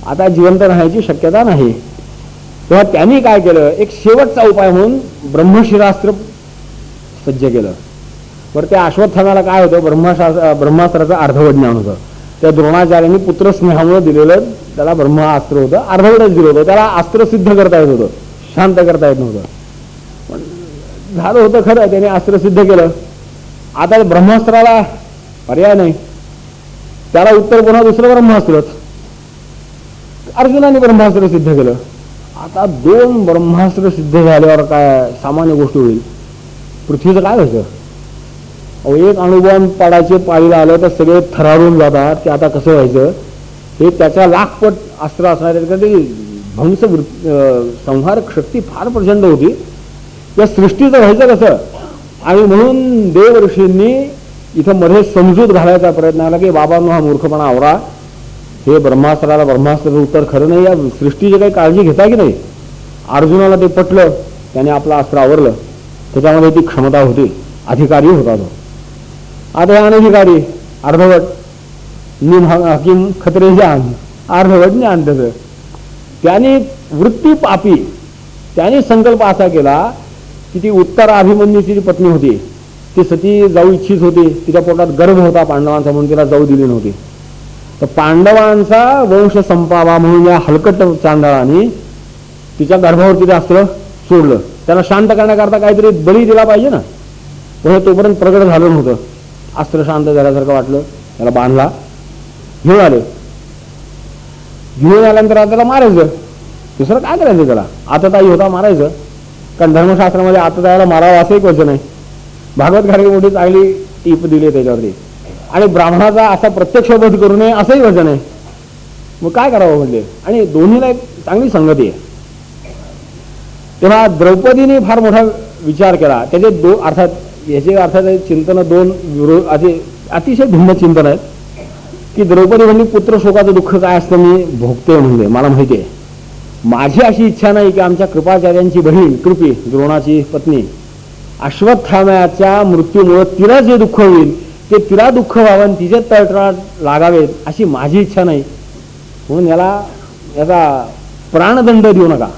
आता जिवंत राहण्याची शक्यता नाही. तेव्हा त्यांनी काय केलं, एक शेवटचा उपाय म्हणून ब्रह्मशिरास्त्र सज्ज केलं. बरं त्या अश्वत्थामाला काय होतं, ब्रह्मास्त्राचं अर्धवट ज्ञान होतं. त्या द्रोणाचार्यांनी पुत्रस्नेहामुळे दिलेलं त्याला ब्रह्मास्त्र होतं, अर्धवटच दिलं होतं. त्याला अस्त्र सिद्ध करता येत होतं, शांत करता येत नव्हतं. पण झालं होतं खरं, त्याने अस्त्र सिद्ध केलं. आता ब्रह्मास्त्राला पर्याय नाही, त्याला उत्तर पुन्हा दुसरं ब्रह्मास्त्रच. अर्जुनाने ब्रह्मास्त्र सिद्ध केलं. आता 2 ब्रह्मास्त्र सिद्ध झाल्यावर काय सामान्य गोष्ट होईल, पृथ्वीचं काय व्हायचं. एक अणुबॉम्ब पडायचे पाळीला आलं तर सगळे थरारून जातात, की आता कसं व्हायचं. हे त्याच्या लाखपट अस्त्र असणार, ध्वंस संहारक शक्ती फार प्रचंड होती. या सृष्टीचं व्हायचं कसं. आणि म्हणून देव ऋषींनी इथं मध्ये समजूत घालायचा प्रयत्न केला की बाबांनो हा मूर्खपणा आवरा, हे ब्रह्मास्त्राचं उत्तर खरं नाही, या सृष्टीची काही काळजी घेता की नाही. अर्जुनाला ते पटलं, त्याने आपलं अस्त्र आवरलं. त्याच्यामध्ये ती क्षमता होती, अधिकारी होता तो. आता हे अनधिकारी अर्धवट निम हकीम खत्रे जान, अर्धवट ज्ञान त्याचं. त्याने वृत्ती पापी, त्याने संकल्प असा केला की ती उत्तरा अभिमन्यूची जी पत्नी होती ती सती जाऊ इच्छित होती, तिच्या पोटात गर्भ होता पांडवांचा, म्हणून तिला जाऊ दिली नव्हती. तर पांडवांचा वंश संपावा म्हणून या हलकट चांदळाने तिच्या गर्भावर तिथे अस्त्र सोडलं. त्याला शांत करण्याकरता काहीतरी बळी दिला पाहिजे ना, पण तोपर्यंत प्रगट झालं नव्हतं. अस्त्र शांत झाल्यासारखं वाटलं, त्याला बांधला, घेऊन आल्यानंतर त्याला मारायचं. दुसरं काय करायचं त्याला, आतताई होता मारायचं. कारण धर्मशास्त्रामध्ये आतताईला मारावं असं एक वचन आहे. भागवत खाली मोठी चांगली टीप दिली त्याच्यावरती. आणि ब्राह्मणाचा असा प्रत्यक्ष वध करू नये असंही वचन आहे. मग काय करावं म्हणजे. आणि दोन्हीला एक चांगली संगती आहे. तेव्हा द्रौपदीने फार मोठा विचार केला. त्याचे अर्थात याचे अर्थात चिंतन 2 अतिशय भिन्न चिंतन आहेत. की द्रौपदी म्हणजे पुत्र शोकाचं दुःख काय असतं मी भोगते म्हणजे मला माहिती आहे. माझी अशी इच्छा नाही की आमच्या कृपाचार्यांची बहीण कृपी, द्रोणाची पत्नी, अश्वत्थाम्याच्या मृत्यूमुळे तिला जे दुःख होईल ते तिला दुःख व्हावं, तिचे तळतळाट लागावेत अशी माझी इच्छा नाही. म्हणून याचा प्राणदंड देऊ नका.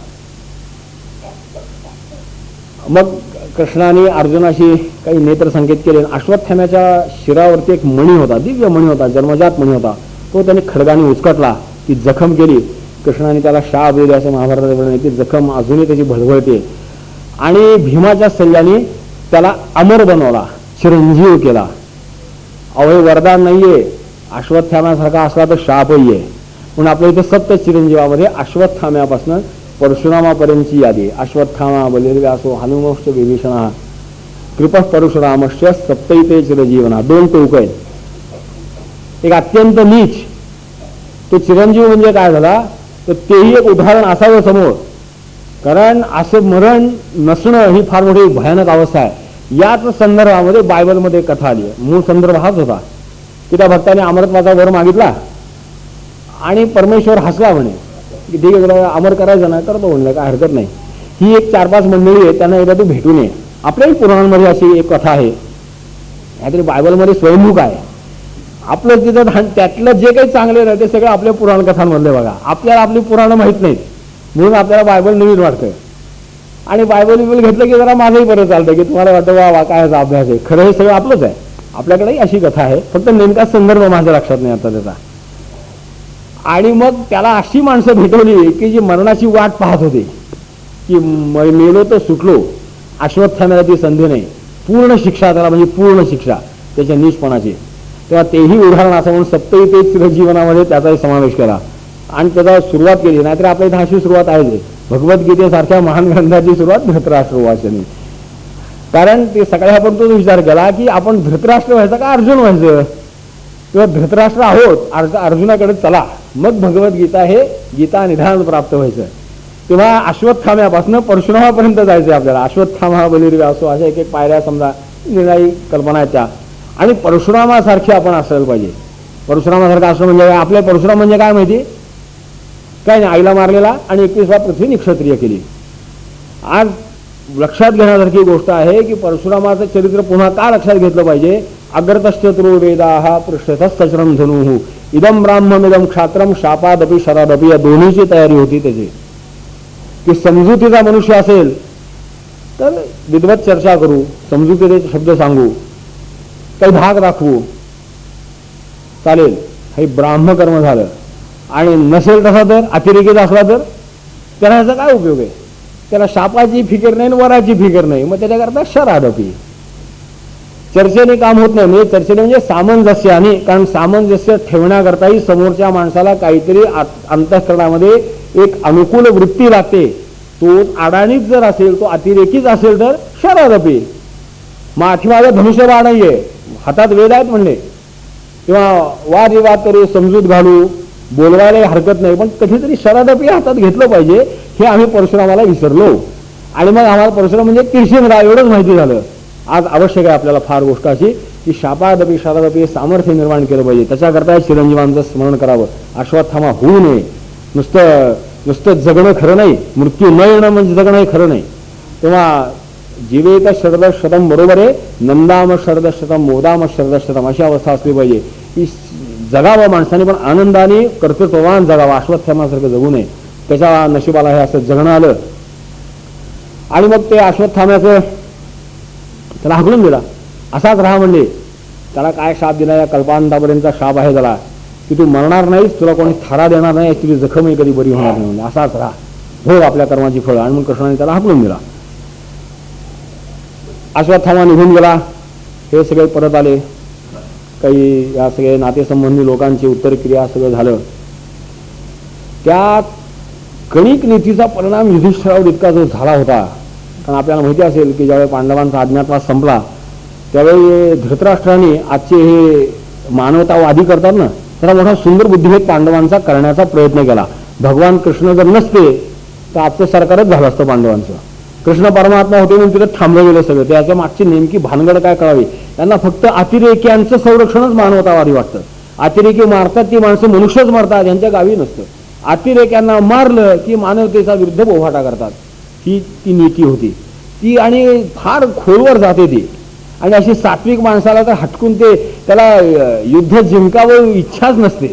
मग कृष्णाने अर्जुनाशी काही नेत्र संकेत केले. अश्वत्थाम्याच्या शिरावरती एक मणी होता, दिव्य मणी होता, जन्मजात मणी होता. तो त्याने खडगाने उचकटला, ती जखम केली. कृष्णाने त्याला शाप दिली असं महाभारतात वर्णन आहे. ती जखम अजूनही त्याची भळभळते. आणि भीमाच्या सल्ल्याने त्याला अमर बनवला, चिरंजीव केला. अवय वरदान नाहीये, अश्वत्थाम्यासारखा असला तर शापही आहे. म्हणून आपल्या इथे सप्त चिरंजीवामध्ये अश्वत्थाम्यापासून परशुरामापर्यंतची यादी आहे. अश्वत्थामा बलिर्व्यासो हनुमश्च विभीषण कृपः परशुरामश्च सप्तैते चिरजीवना. 2 टोक आहेत. एक अत्यंत नीच, तो चिरंजीव म्हणजे काय झाला तर तेही एक उदाहरण असावं समोर. कारण असं मरण नसणं ही फार मोठी भयानक अवस्था आहे. याच संदर्भामध्ये बायबलमध्ये कथा आली आहे. मूळ संदर्भ हाच होता की त्या भक्ताने अमरत्वाचा वर मागितला आणि परमेश्वर हसला म्हणे की ठीक आहे तुला अमर करायचं ना करतो म्हणलं, काय हरकत नाही. ही एक 4-5 मंडळी आहे, त्यांना एकदा तू भेटून ये. आपल्याही पुराणांमध्ये अशी एक कथा आहे. काहीतरी बायबलमध्ये स्वयंभूक आहे. आपलं तिथं त्यातलं जे काही चांगले राहते सगळं आपल्या पुराण कथांमधले बघा. आपल्याला आपली पुराणं माहीत नाहीत म्हणून आपल्याला बायबल नवीन वाटतं. आणि बायबल घेतलं की जरा माझंही बरं चालतं की तुम्हाला वाटतं वा काय याचा अभ्यास आहे. खरं हे सगळं आपलंच आहे. आपल्याकडेही अशी कथा आहे, फक्त नेमका संदर्भ माझ्या लक्षात नाही आता त्याचा. आणि मग त्याला अशी माणसं भेटवली की जी मरणाची वाट पाहत होती की मेलो तर सुटलो. अश्वत्थाम्याला ती संधी नाही. पूर्ण शिक्षा त्याला, म्हणजे पूर्ण शिक्षा त्याच्या नीचपणाची. तेव्हा तेही उदाहरण असं म्हणून सप्तैते चिरजीवनामध्ये त्याचाही समावेश केला आणि त्याचा सुरुवात केली. नाहीतर आपल्या इथं अशी सुरुवात आहे भगवद्गीतेसारख्या महान ग्रंथाची सुरुवात धृतराष्ट्र वाचनी. कारण ते सगळ्या आपण तोच विचार केला की आपण धृतराष्ट्र व्हायचं का अर्जुन व्हायचं. तेव्हा धृतराष्ट्र आहोत, अर्जुनाकडे चला, मग भगवद्गीता हे गीता निधान प्राप्त व्हायचं. तेव्हा अश्वत्थाम्यापासून परशुरामापर्यंत जायचं आपल्याला. अश्वत्थामा बलिर्व्यासो अशा एक पायऱ्या समजा निर्णायी कल्पना आहेत त्या. आणि परशुरामासारखे आपण असायला पाहिजे. परशुरामासारखं असं म्हणजे आपल्या परशुराम म्हणजे काय माहिती, काय नाही, आईला मारलेला आणि 21 पृथ्वी निक्षत्रिय केली. आज लक्षात घेण्यासारखी गोष्ट आहे की परशुरामाचं चरित्र पुन्हा का लक्षात घेतलं पाहिजे. अग्रतश्चतुरो वेदाः पृष्ठतश्चरम धनुः इदम ब्राह्ममिदम क्षात्रम शापादपि शरादपि. या दोन्हीची तयारी होती त्याची की समजुतीचा मनुष्य असेल तर विद्वत चर्चा करू, समजुतीचे शब्द सांगू, काही भाग दाखवू, चालेल, हे ब्राह्मकर्म झालं. आणि नसेल तसा तर अतिरेकीचा असला तर त्याला ह्याचा काय उपयोग आहे. त्याला शापाची फिकीर नाही, वराची फिकीर नाही, मग त्याच्याकरता शरादपी. चर्चेने काम होत नाही. म्हणजे चर्चेने म्हणजे सामंजस्याने, कारण सामंजस्य ठेवण्याकरताही समोरच्या माणसाला काहीतरी अंतःकरणामध्ये एक अनुकूल वृत्ती लागते. तो अडाणीच जर असेल, तो अतिरेकीच असेल तर शरादपी. माझ्या धनुष्यबाण नाहीये, हातात वेद आहेत म्हणले, किंवा वादविवाद करू, समजूत घालू, बोलवायला हरकत नाही, पण कधीतरी शरादपी हातात घेतलं पाहिजे. हे आम्ही परशुरामाला विसरलो. आणि मग आम्हाला परशुराम म्हणजे तीर्षेंद्रा एवढंच माहिती झालं. आज आवश्यक आहे आपल्याला फार गोष्ट अशी की शापादपी शरादपी सामर्थ्य निर्माण केलं पाहिजे. त्याच्याकरता चिरंजीवांचं स्मरण करावं. अश्वत्थामा होऊ नये. नुसतं जगणं खरं नाही, मृत्यू न येणं म्हणजे जगणं हे खरं नाही. तेव्हा जीवेत शरदशतम बरोबर आहे, नंदाम शरदशतम मोदाम शरदशतम अशी अवस्था असली पाहिजे की जगावं माणसाने, पण आनंदाने कर्तृत्ववान जगावं. अश्वत्थामासारखं जगू नये. त्याच्या नशिबाला हे असं जगणं आलं. आणि मग ते अश्वत्थाम्याचं त्याला हाकलून दिला, असाच राहा म्हणले. त्याला काय शाप दिला, या कल्पांतापर्यंतचा शाप आहे त्याला की तू मरणार नाहीस, तुला कोणी थारा देणार नाही, तुझी जखमही कधी बरी होणार नाही, म्हणजे असाच राहा, हो आपल्या कर्माची फळ. आणि मग कृष्णाने त्याला हाकलून दिला. अश्वत्थामा निघून गेला. हे सगळे परत आले. काही या सगळे नातेसंबंधी लोकांची उत्तरक्रिया सगळं झालं. त्या कणिक नीतीचा परिणाम युधिष्ठिरावर इतका जो झाला होता. कारण आपल्याला माहिती असेल की ज्यावेळी पांडवांचा अज्ञातवास संपला त्यावेळी धृतराष्ट्राने आजचे हे मानवतावादी करतात ना, त्याला मोठा सुंदर बुद्धिभेद पांडवांचा करण्याचा प्रयत्न केला. भगवान कृष्ण जर नसते तर आजचं सरकारच झालं असतं पांडवांचं. कृष्ण परमात्मा होते म्हणून तिथं थांबलं गेलं सगळं. त्याच्या मागची नेमकी भानगड काय कळावी. त्यांना फक्त अतिरेक्यांचं संरक्षणच मानवतावादी वाटतं. अतिरेकी मारतात ती माणसं मनुष्यच मारतात, यांच्या गावी नसतं. अतिरेक्यांना मारलं की मानवतेचा विरुद्ध बोभाटा करतात. ही ती नीती होती ती, आणि फार खोलवर जाते ती. आणि अशी सात्विक माणसाला तर हटकून ते त्याला युद्ध जिंकावं इच्छाच नसते.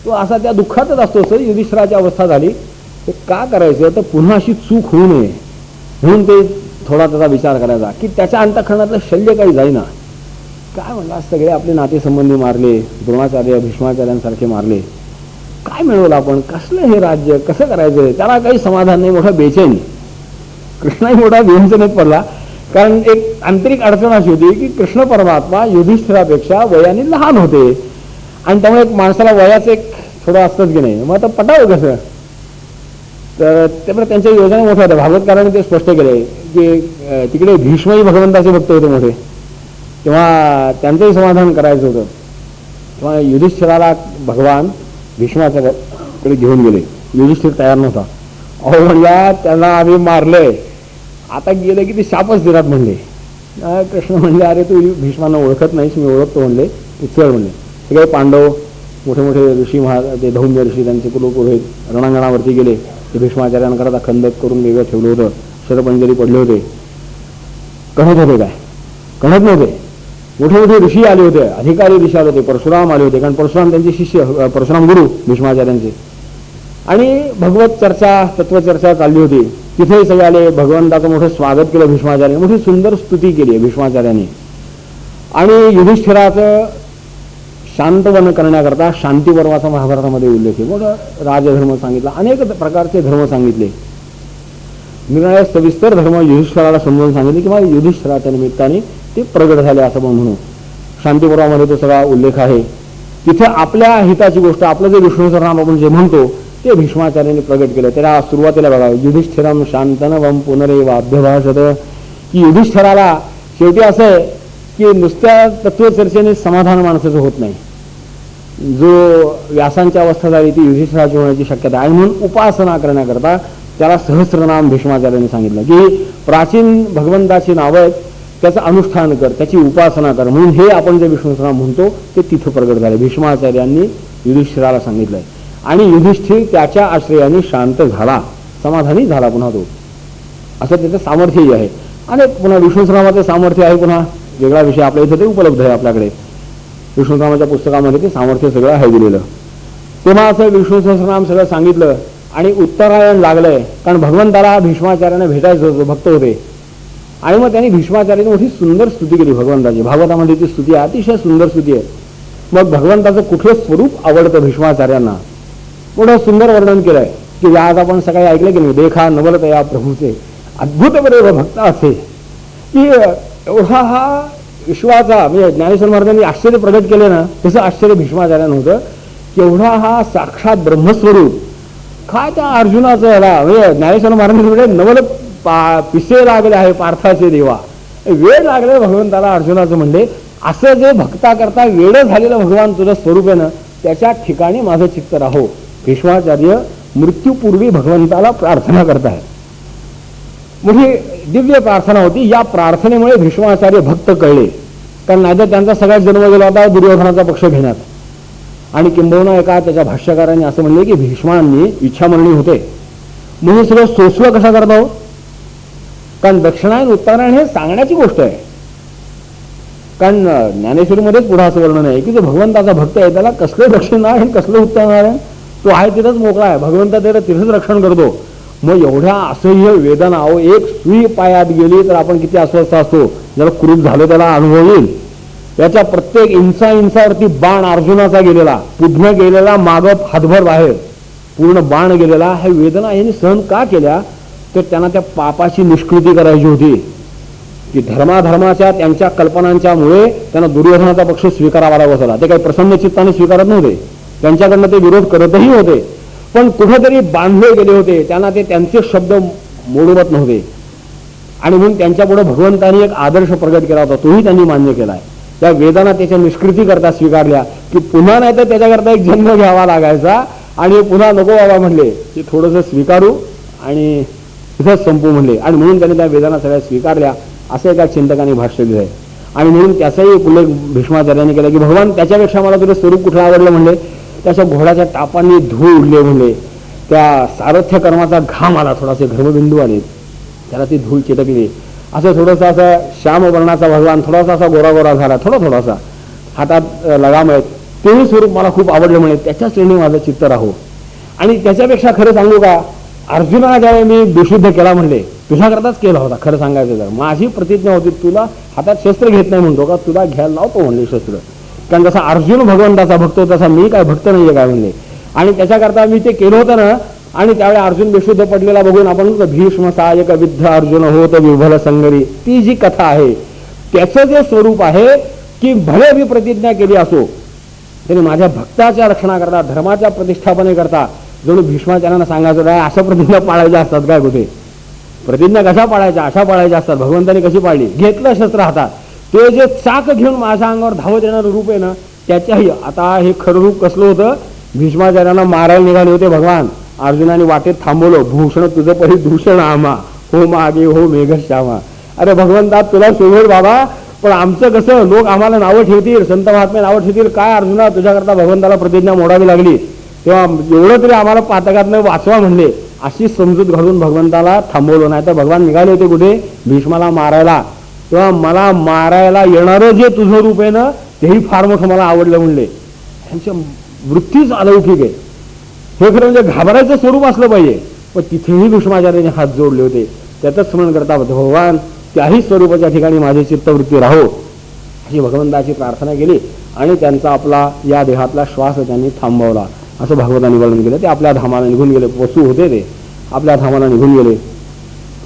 तो असा त्या दुःखातच असतो. सर युधिष्ठिराची अवस्था झाली. ते का करायचं तर पुन्हा अशी चूक होऊ नये म्हणून ते थोडा त्याचा विचार करायचा की त्याच्या अंतःकरणातलं शल्य काही जाईना. काय म्हणला, सगळे आपले नातेसंबंधी मारले, द्रोणाचार्य भीष्माचार्यांसारखे मारले, काय मिळवलं आपण, कसलं हे राज्य कसं करायचं, त्याला काही समाधान नाही, मोठा बेचैनी. कृष्णाही मोठा व्यंजनेत पडला कारण एक आंतरिक अडचण अशी होती की कृष्ण परमात्मा युधिष्ठिरापेक्षा वयाने लहान होते आणि त्यामुळे एक माणसाला वयाचं एक थोडं असतंच की नाही, मग आता पटावं कसं. तर त्यामुळे त्यांच्या योजना मोठ्या होत्या. भागवतकारांनी ते स्पष्ट केले की तिकडे भीष्मही भगवंताचे भक्त होते मोठे, तेव्हा त्यांचंही समाधान करायचं होतं. तेव्हा युधिष्ठिराला भगवान भीष्माच्याकडे घेऊन गेले. युधिष्ठिर तयार नव्हता. अहो म्हणला त्यांना आम्ही मारलंय, आता गेलं की ते शापच देतात म्हणले. कृष्ण म्हणले अरे तू भीष्मांना ओळखत नाहीस, मी ओळखतो म्हणले, तू चल म्हणले. सगळे पांडव मोठे मोठे ऋषी ते धौम्य ऋषी त्यांचे कुलपुरोहित रणांगणावरती गेले. ते भीष्माचार्यांकरता खंदक करून वेगळं ठेवलं होतं, शरपंजरी पडले होते. कणत होते काय, कणत नव्हते. मोठे मोठे ऋषी आले होते, अधिकारी ऋषी आले होते, परशुराम आले होते, कारण परशुराम त्यांचे शिष्य, परशुराम गुरु भीष्माचार्यांचे. आणि भगवत चर्चा तत्वचर्चा चालली होती. तिथेही सगळे आले, भगवंताचं मोठं स्वागत केलं भीष्माचार्य, मोठी सुंदर स्तुती केली भीष्माचार्यांनी. आणि युधिष्ठिराचं शांतवन करण्याकरता शांती पर्वाचा महाभारतामध्ये उल्लेख आहे. मोठं राजधर्म सांगितला, अनेक प्रकारचे धर्म सांगितले, निराळे सविस्तर धर्म युधिष्ठिराला समजून सांगितले किंवा युधिष्ठिराच्या निमित्ताने ते प्रगट झाले असं पण म्हणू. शांती पर्वामध्ये तो सगळा उल्लेख आहे. तिथे आपल्या हिताची गोष्ट, आपलं जे विष्णूचं नाम आपण जे म्हणतो ते भीष्माचार्यांनी प्रगट केलं. त्याला सुरुवातीला बघा, युधिष्ठिरम शांतनवम पुनरेव अभ्यभाषत, की युधिष्ठिराला शेवटी असं आहे की नुसत्या तत्वचर्चेने समाधान माणसाचं होत नाही. जो व्यासांची अवस्था झाली ती युधिष्ठिराची होण्याची शक्यता आहे. म्हणून उपासना करण्याकरता त्याला सहस्रनाम भीष्माचार्यांनी सांगितलं की प्राचीन भगवंताची नावं आहेत, त्याचं अनुष्ठान कर, त्याची उपासना कर. म्हणून हे आपण जे विष्णूचं नाम म्हणतो ते तिथं प्रगट झाले. भीष्माचार्यांनी युधिष्ठिराला सांगितलंय आणि युधिष्ठिर त्याच्या आश्रयाने शांत झाला, समाधानी झाला पुन्हा तो. असं त्याचं सामर्थ्यही आहे. आणि पुन्हा विष्णूनामाचं सामर्थ्य आहे, पुन्हा वेगळा विषय आपल्या इथं ते उपलब्ध आहे आपल्याकडे. विष्णुनामाच्या पुस्तकामध्ये ते सामर्थ्य सगळं आहे दिलेलं. तेव्हा असं विष्णू सहस्रनाम सगळं सांगितलं आणि उत्तरायण लागलंय, कारण भगवंताला भीष्माचार्यांना भेटायचं होतं, भक्त होते. आणि मग त्यांनी भीष्माचार्यांनी मोठी सुंदर स्तुती केली भगवंताची. भागवतामध्ये ती स्तुती आहे, अतिशय सुंदर स्तुती आहे. मग भगवंताचं कुठलं स्वरूप आवडतं भीष्माचार्यांना, मोठं सुंदर वर्णन केलंय की आज आपण सकाळी ऐकलं की नाही, देखा नवलतया प्रभूचे अद्भुत बरे भक्त असे, की एवढा हा विश्वाचा म्हणजे ज्ञानेश्वर महाराजांनी आश्चर्य प्रगट केले ना, तसं आश्चर्य भीष्माचार्यांना होतं की एवढा हा साक्षात ब्रह्मस्वरूप काय त्या अर्जुनाचं याला. म्हणजे ज्ञानेश्वर महाराजांनी नवल पिसे लागले आहे पार्थाचे देवा, वेळ लागले भगवंताला अर्जुनाचं म्हणले. असं जे भक्ता करता वेळ झालेलं भगवान तुझं स्वरूप आहे ना, त्याच्या ठिकाणी माझं चित्त राहो. भीष्माचार्य मृत्यूपूर्वी भगवंताला प्रार्थना करताय. मोठी दिव्य प्रार्थना होती. या प्रार्थनेमुळे भीष्माचार्य भक्त कळले, कारण नाहीतर त्यांचा सगळ्यात जन्म गेला होता दुर्योधनाचा पक्ष घेण्यात. आणि किंबहुना एका त्याच्या भाष्यकारांनी असं म्हणले की भीष्मांनी इच्छामरणी होते म्हणून सगळं सोसवं कशा करता हो, कारण दक्षिणायन उत्तरायण हे सांगण्याची गोष्ट आहे. कारण ज्ञानेश्वरीमध्येच पुढे असं वर्णन आहे की जो भगवंताचा भक्त आहे त्याला कसलं दक्षिणायन कसलं उत्तरायण, तो आहे तिथंच मोकळा आहे. भगवंता त्याला तिथंच रक्षण करतो. मग एवढ्या असह्य वेदना, अहो एक सुई पायात गेली तर आपण किती अस्वस्थ असतो, ज्याला क्रूप झालं त्याला अनुभव येईल. याच्या प्रत्येक इंचावरती बाण अर्जुनाचा गेलेला, पुढनं गेलेला, मागं हातभर बाहेर पूर्ण बाण गेलेला. ह्या वेदना यांनी सहन का केल्या, तर त्यांना त्या पापाची निष्कृती करायची होती. की धर्माधर्माच्या त्यांच्या कल्पनांच्यामुळे त्यांना दुर्योधनाचा पक्ष स्वीकारावा लागत होता. ते काही प्रसन्न चित्ताने स्वीकारत नव्हते, त्यांच्याकडनं ते विरोध करतही होते, पण कुठेतरी बांधले गेले होते. त्यांना ते त्यांचे शब्द मोडवत नव्हते. आणि म्हणून त्यांच्यापुढे भगवंतांनी एक आदर्श प्रगट केला होता, तोही त्यांनी मान्य केलाय. त्या वेदना त्याच्या निष्कृती करता स्वीकारल्या की पुन्हा नाही तर त्याच्याकरता एक जन्म घ्यावा लागायचा. आणि पुन्हा नको बाबा म्हणले की थोडंसं स्वीकारू आणि तिथंच संपू म्हणले. आणि म्हणून त्यांनी त्या वेदना सगळ्या स्वीकारल्या असं एका चिंतकाने भाष्य दिलं आहे. आणि म्हणून त्याचाही उल्लेख भीष्माचार्यांनी केला की भगवान त्याच्यापेक्षा मला तुझं स्वरूप कुठलं आवडलं म्हणले, त्याच्या घोड्याच्या टापांनी धूळ उडले म्हणले, त्या सारथ्य कर्माचा घाम आला, थोडासे घर्मबिंदू आले, त्याला ती धूळ चिटकली. असं थोडंसं असं श्यामवर्णाचा भगवान थोडासा असा गोरा गोरा झाला, थोडासा हातात लगाम आहेत, तेही स्वरूप मला खूप आवडलं म्हणे, त्याच्या श्रेणी माझं चित्त राहो. आणि त्याच्यापेक्षा खरं सांगू का, अर्जुनाला ज्यावेळी मी बेशुद्ध केला म्हणले, तुझ्याकरताच केला होता. खरं सांगायचं तर माझी प्रतिज्ञा होती, तुला हातात शस्त्र घेत नाही म्हणतो का, तुला घ्यायला लावतो म्हणले शस्त्र. कारण जसा अर्जुन भगवंताचा भक्त होता तसा मी काय भक्त नाहीये काय म्हणले. आणि त्याच्याकरता मी ते केलं होतं ना, आणि त्यावेळी अर्जुन बेशुद्ध पडलेला बघून आपण भीष्म सहायक विद्ध अर्जुन होत विभल संगरी, ती जी कथा आहे त्याचं जे स्वरूप आहे की भले मी प्रतिज्ञा केली असो तरी माझ्या भक्ताच्या रक्षणाकरता धर्माच्या प्रतिष्ठापनेकरता जणू भीष्माचार्यांना सांगायचं काय अशा प्रतिज्ञा पाळायच्या असतात काय कुठे. प्रतिज्ञा कशा पाळायच्या, अशा पाळायच्या असतात. भगवंतांनी कशी पाळली, घेतलं शस्त्र हातात, ते जे चाक घेऊन माझ्या अंगावर धावत येणारं रूप आहे ना त्याच्याही आता हे खरं रूप कसलं होतं. भीष्माचार्यांना मारायला निघाले होते भगवान, अर्जुनाने वाटेत थांबवलं. भूषण तुझं परी दूषण आम्हा, हो मागे हो मेघश्यामा. अरे भगवंता तुला शोभेल बाबा, पण आमचं कसं, लोक आम्हाला नावं ठेवतील, संत महात्मे नावं ठेवतील, काय अर्जुना तुझ्याकरता भगवंताला प्रतिज्ञा मोडावी लागली, तेव्हा एवढं तरी आम्हाला पातकातनं वाचवा म्हणले, अशी समजूत घालून भगवंताला थांबवलं. नाही तर भगवान निघाले होते कुठे, भीष्माला मारायला. तेव्हा मला मारायला येणारं जे तुझं रूप आहे ना तेही फार मोठं मला आवडलं म्हणले. त्यांच्या वृत्तीच अलौकिक आहे. हे खरं म्हणजे घाबरायचं स्वरूप असलं पाहिजे, पण तिथेही भीष्माचार्याने हात जोडले होते. त्यातच स्मरण करता भगवान त्याही स्वरूपाच्या ठिकाणी माझी चित्तवृत्ती राहो अशी भगवंताची प्रार्थना केली आणि त्यांचा आपला या देहातला श्वास त्यांनी थांबवला. असं भागवतांनी वर्णन केलं. ते आपल्या धामाला निघून गेले. वसू होते ते आपल्या धामाला निघून गेले.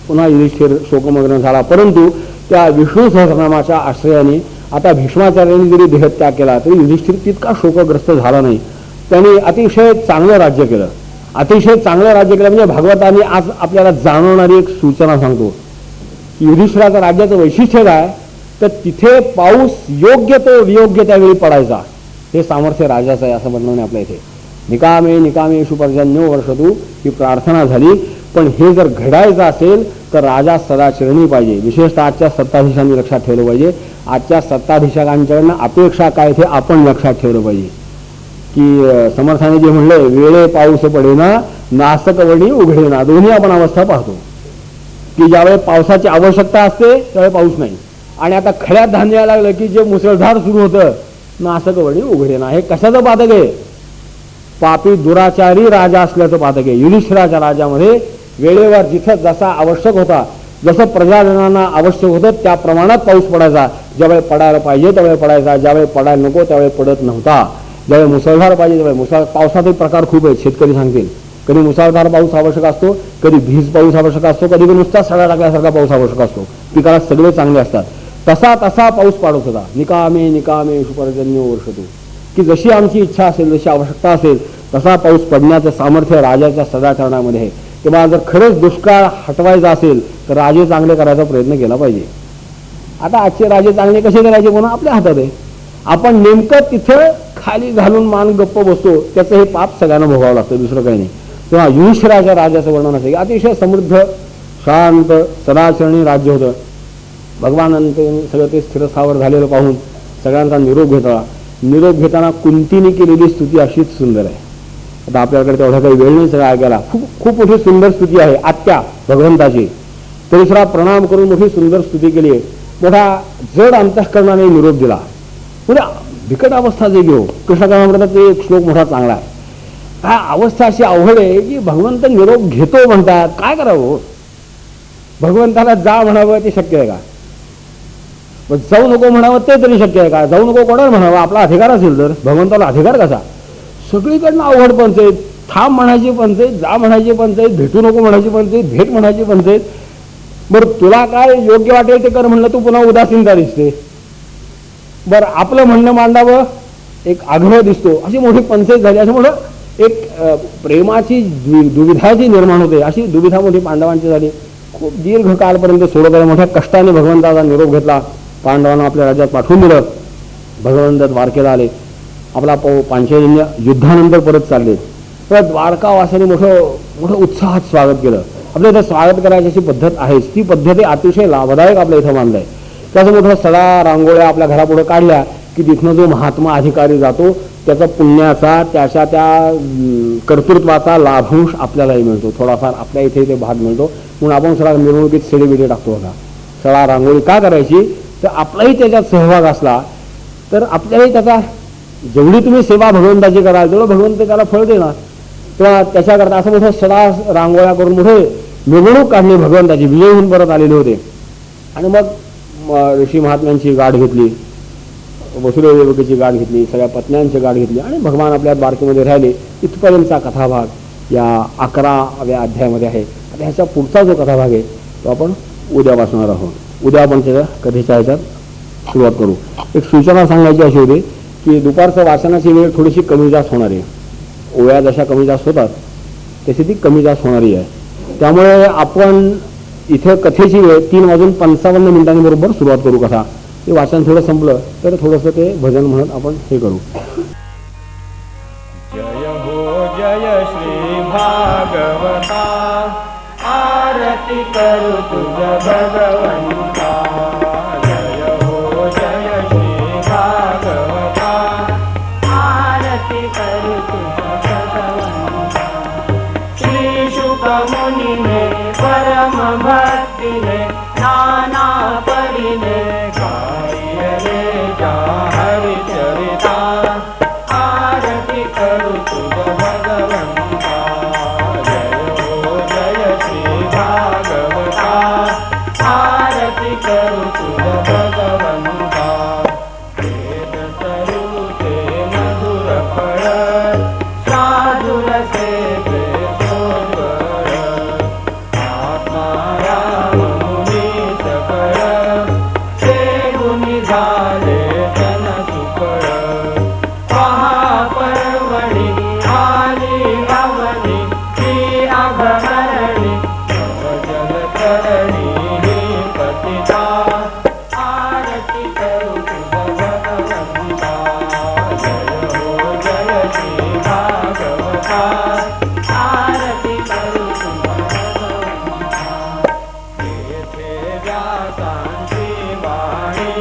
पुन्हा युधिष्ठिर शोकमग्न झाला. परंतु त्या विष्णू सहस्रनामाच्या आश्रयाने आता भीष्माचार्यांनी जरी देहत्याग केला तरी युधिष्ठिर तितका शोकग्रस्त झाला नाही. त्यांनी अतिशय चांगलं राज्य केलं. अतिशय चांगलं राज्य केलं म्हणजे भागवतांनी आज आपल्याला जाणवणारी एक सूचना सांगतो. युधिष्ठिराचं राज्याचं वैशिष्ट्य काय, तर तिथे पाऊस योग्य तो वियोग्य त्यावेळी पडायचा. हे सामर्थ्य राजाचं आहे असं म्हणणं आपल्या इथे. निकामे निकामेषु पर्जन्यो वर्षतु ही प्रार्थना झाली. पण हे जर घडायचं असेल तर राजा सदाचरणी पाहिजे. विशेषतः आजच्या सत्ताधीशांनी लक्षात ठेवलं पाहिजे. आजच्या सत्ताधीशकांच्याकडनं अपेक्षा काय ते आपण लक्षात ठेवलं पाहिजे की समर्थाने जे म्हणले वेळे पाऊस पडेना नासकवणी उघडेना, दोन्ही आपण अवस्था पाहतो की ज्यावेळी पावसाची आवश्यकता असते त्यावेळी पाऊस नाही, आणि आता खड्यात धान्य यायला लागलं की जे मुसळधार सुरू होतं नासकवणी उघडेना. हे कशाचं पातक आहे, पापी दुराचारी राजा असल्याचं पातक आहे. युधिष्ठिराच्या राज्यामध्ये वेळेवर जिथं जसा आवश्यक होता, जसं प्रजाजनांना आवश्यक होतं त्या प्रमाणात पाऊस पडायचा. ज्यावेळी पडायला पाहिजे त्यावेळी पडायचा, ज्यावेळी पडायला नको त्यावेळी पडत नव्हता. ज्यावेळी मुसळधार पाहिजे त्यावेळी पावसाचे प्रकार खूप आहेत. शेतकरी सांगतील कधी मुसळधार पाऊस आवश्यक असतो, कधी भीज पाऊस आवश्यक असतो, कधी नुसता सडा टाकल्यासारखा पाऊस आवश्यक असतो. पिकाला सगळे चांगले असतात. तसा तसा पाऊस पाडत होता. निकामे निकामे पर्जन्यो वर्षतु, की जशी आमची इच्छा असेल, जशी आवश्यकता असेल तसा पाऊस पडण्याचं सामर्थ्य राजाच्या सदाचरणामध्ये आहे. तेव्हा जर खरंच दुष्काळ हटवायचा असेल तर राजे चांगले करायचा प्रयत्न केला पाहिजे. आता आजचे राजे चांगले कसे करायचे पुन्हा आपल्या हातात आहे. आपण नेमकं तिथं खाली घालून मान गप्प बसतो, त्याचं हे पाप सगळ्यांना भोगावं लागतं, दुसरं काही नाही. तेव्हा युधिष्ठिराच्या राजाचं वर्णन असेल अतिशय समृद्ध शांत सदाचरणी राज्य होतं. भगवानांनी सगळं ते स्थिरस्थावर झालेलं पाहून सगळ्यांचा निरोप घेतला. निरोप घेताना कुंतीने केलेली स्तुती अशीच सुंदर आहे. आता आपल्याकडे तेवढा काही वेळ नाही सगळं ऐकायला. खूप मोठी सुंदर स्तुती आहे आत्या भगवंताची. तरीसुद्धा प्रणाम करून मोठी सुंदर स्तुती केली आहे. मोठा जड अंतःकरणाने निरोप दिला. म्हणजे बिकट अवस्था जे घेऊ कृष्णकामामृताचा एक श्लोक मोठा चांगला आहे. हा अवस्था अशी अवघड आहे की भगवंत निरोप घेतो म्हणतात, काय करावं. भगवंताला जा म्हणावं ते शक्य आहे का, जाऊ नको म्हणावं ते तरी शक्य आहे का. जाऊ नको कोणाला म्हणावं, आपला अधिकार असेल तर. भगवंताला अधिकार कसा, सगळीकडनं अवघड पंचायत. थांब म्हणायची पंचायत, जा म्हणायची पंचायत, भेटू नको म्हणायची पंचायत, भेट म्हणायची पंचायत. बरं तुला काय योग्य वाटेल ते कर म्हणलं, तू पुन्हा उदासीनता दिसते. बरं आपलं म्हणणं मांडावं एक आग्रह दिसतो. अशी मोठी पंचायत झाली. असं मोठं एक प्रेमाची दुविधा जी निर्माण होते, अशी दुविधा मोठी पांडवांची झाली. खूप दीर्घ काळपर्यंत सोडत आले. मोठ्या कष्टाने भगवंताचा निरोप घेतला. पांडवांना आपल्या राज्यात पाठवून दिलं. भगवंत द्वारकेला आले. आपला पांचाजन्य युद्धानंतर परत चालले. तर द्वारकावासाने मोठं उत्साहात स्वागत केलं. आपल्या इथं स्वागत करायची अशी पद्धत आहेच. ती पद्धती अतिशय लाभदायक आपल्या इथं मानलंय. त्याचं मोठं सडा रांगोळ्या आपल्या घरापुढे काढल्या की तिथनं जो महात्मा अधिकारी जातो त्याचा पुण्याचा त्याच्या त्या कर्तृत्वाचा लाभांश आपल्यालाही मिळतो. थोडाफार आपल्या इथे ते भाग मिळतो. म्हणून आपण सगळा मिरवणुकीत सेलिब्रिटी टाकतो बघा. सडा रांगोळी का करायची, तर आपलाही त्याच्यात सहभाग असला तर आपल्यालाही त्याचा जेवढी तुम्ही सेवा भगवंताची कराल तेवढं भगवंत त्याला फळ देणार. तेव्हा त्याच्याकरता असं मोठं सडा रांगोळ्या करून मोठे मिरवणूक काढली भगवंताची. विजय होऊन परत आलेले होते. आणि मग ऋषी महात्म्यांची गाठ घेतली, वसुदेवदेवकीची गाठ घेतली, सगळ्या पत्न्यांची गाठ घेतली आणि भगवान आपल्या द्वारकेमध्ये राहिले. इथपर्यंतचा कथाभाग. या 11व्या अध्यायामध्ये आहे. आता ह्याचा पुढचा जो कथाभाग आहे तो आपण उद्या वाचणार आहोत. उद्या आपण त्याच्या कथेच्या ह्याच्यात सुरुवात करू. एक सूचना सांगायची अशी होती की दुपारचं वाचनाची वेळ थोडीशी कमी जास्त होणार आहे. ओव्या जशा कमी जास्त होतात तशी ती कमी जास्त होणारी आहे. त्यामुळे आपण इथं कथेची वेळ 3:55 बरोबर सुरुवात करू. कथा ते वाचन थोडं संपलं तर थोडंसं ते भजन म्हणत आपण हे करू. जय हो जय श्री भागवता, आरती करू तुझ भगवंता. जय हो जय श्री भागवता, आरती करू तुझ भगवंता. श्री शुक मुनीने परम भक्तीने नाना परीने गायले जा हरिचरिता. आरती करू तुझ भगवंता. जय हो जय श्री भागवता, आरती करू तुझ भगवंता. वेद स्वरूपे मधुर फळ, साधुर सेवे सोबळ. आत्माराम मुनी सकळ, सेवुनी झाले जन सुफळ. महापर्वणी आली गावणी, ती अघमरणी जलचरणी ही पतिता. आरती करू तुझ भगवंता. जय हो जय श्री भागवता, आरती करू तुझ भगवंता. येथे व्यासांची वाणी,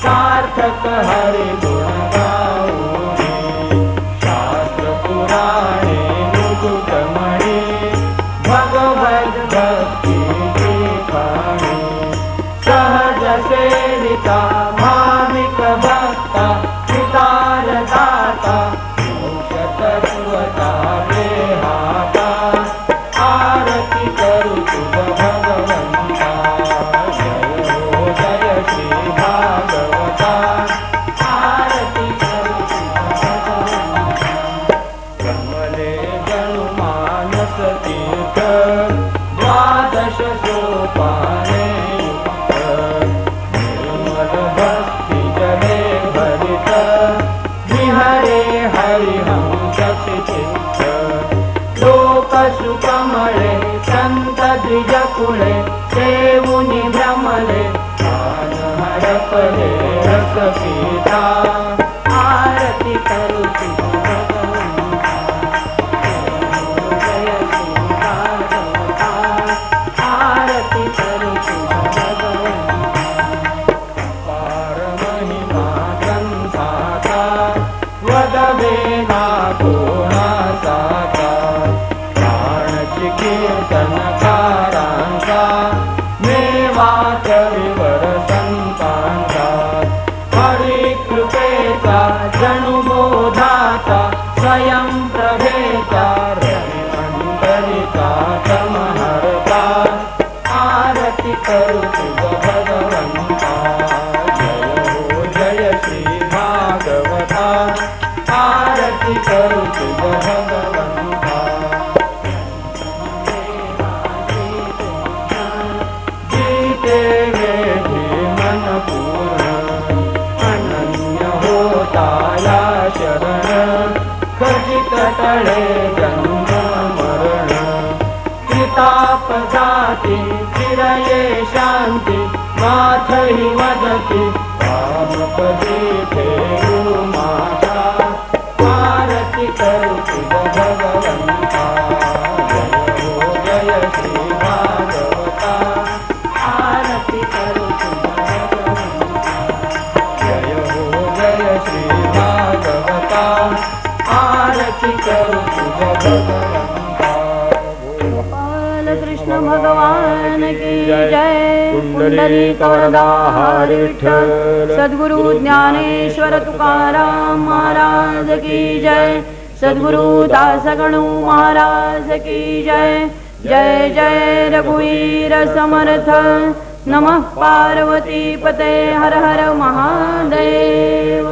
सार्थक हरिगुण गाऊनी. शास्त्र पुराणे मुकुटमणी, भगवद भक्तीची खाणी. सहज सेविता भाविक भक्ता, विकार दाता मोक्ष तत्वता देहाता. आरती करू तुझ भगवंता. जय हो जय श्री भागवता, आरती करू तुझ भगवंता. कमले जणु मानस तीर्थ, द्वादश सोपाने युक्त. निर्मल भक्ती जले भरित, विहरे हरिहंस चित्त. लोक सुकमळे संत द्विजकुळे, सेवुनी भ्रमले प्राण हरपले रस पीता. आरती करू तुझ भगवंता. जय श्री भागवता, आरती करू तुझ भगवंता. पार महिमा ग्रंथाचा, वदवे ना कोणासाचा. प्राणची कीर्तनकारांचा, मेवा चविवर संतांचा. हरिकृपेचा जणु बोधाचा, स्वयं प्रभेचा रविमंडलिका समहरता. आरती करू तुझ भगवंता. जय हो जय श्री भागवता, आरती करू तुझ भगवंता. जीते वेधी मन पूर्ण, अनन्य होता या शरण. खचित तळे जन्म मरण, त्रिताप जाती चिरये शांती. माथही वदती वामपदी फेरू माता. आरती करू तुझ भगवंता. जय हो जय श्री भागवता, आरती करू तुझ भगवंता. जय हो जय श्री भागवता, आरती करू तुझ भगवंता. गोपाल कृष्ण भगवान की जय. कुंडलिक वरदा हरी विठ्ठल. सद्गुरु ज्ञानेश्वर तुकाराम महाराज की जय. सद्गुरु दासगणु महाराज की जय. जय जय रघुवीर समर्थ. नमः पार्वती पते हर हर महादेव.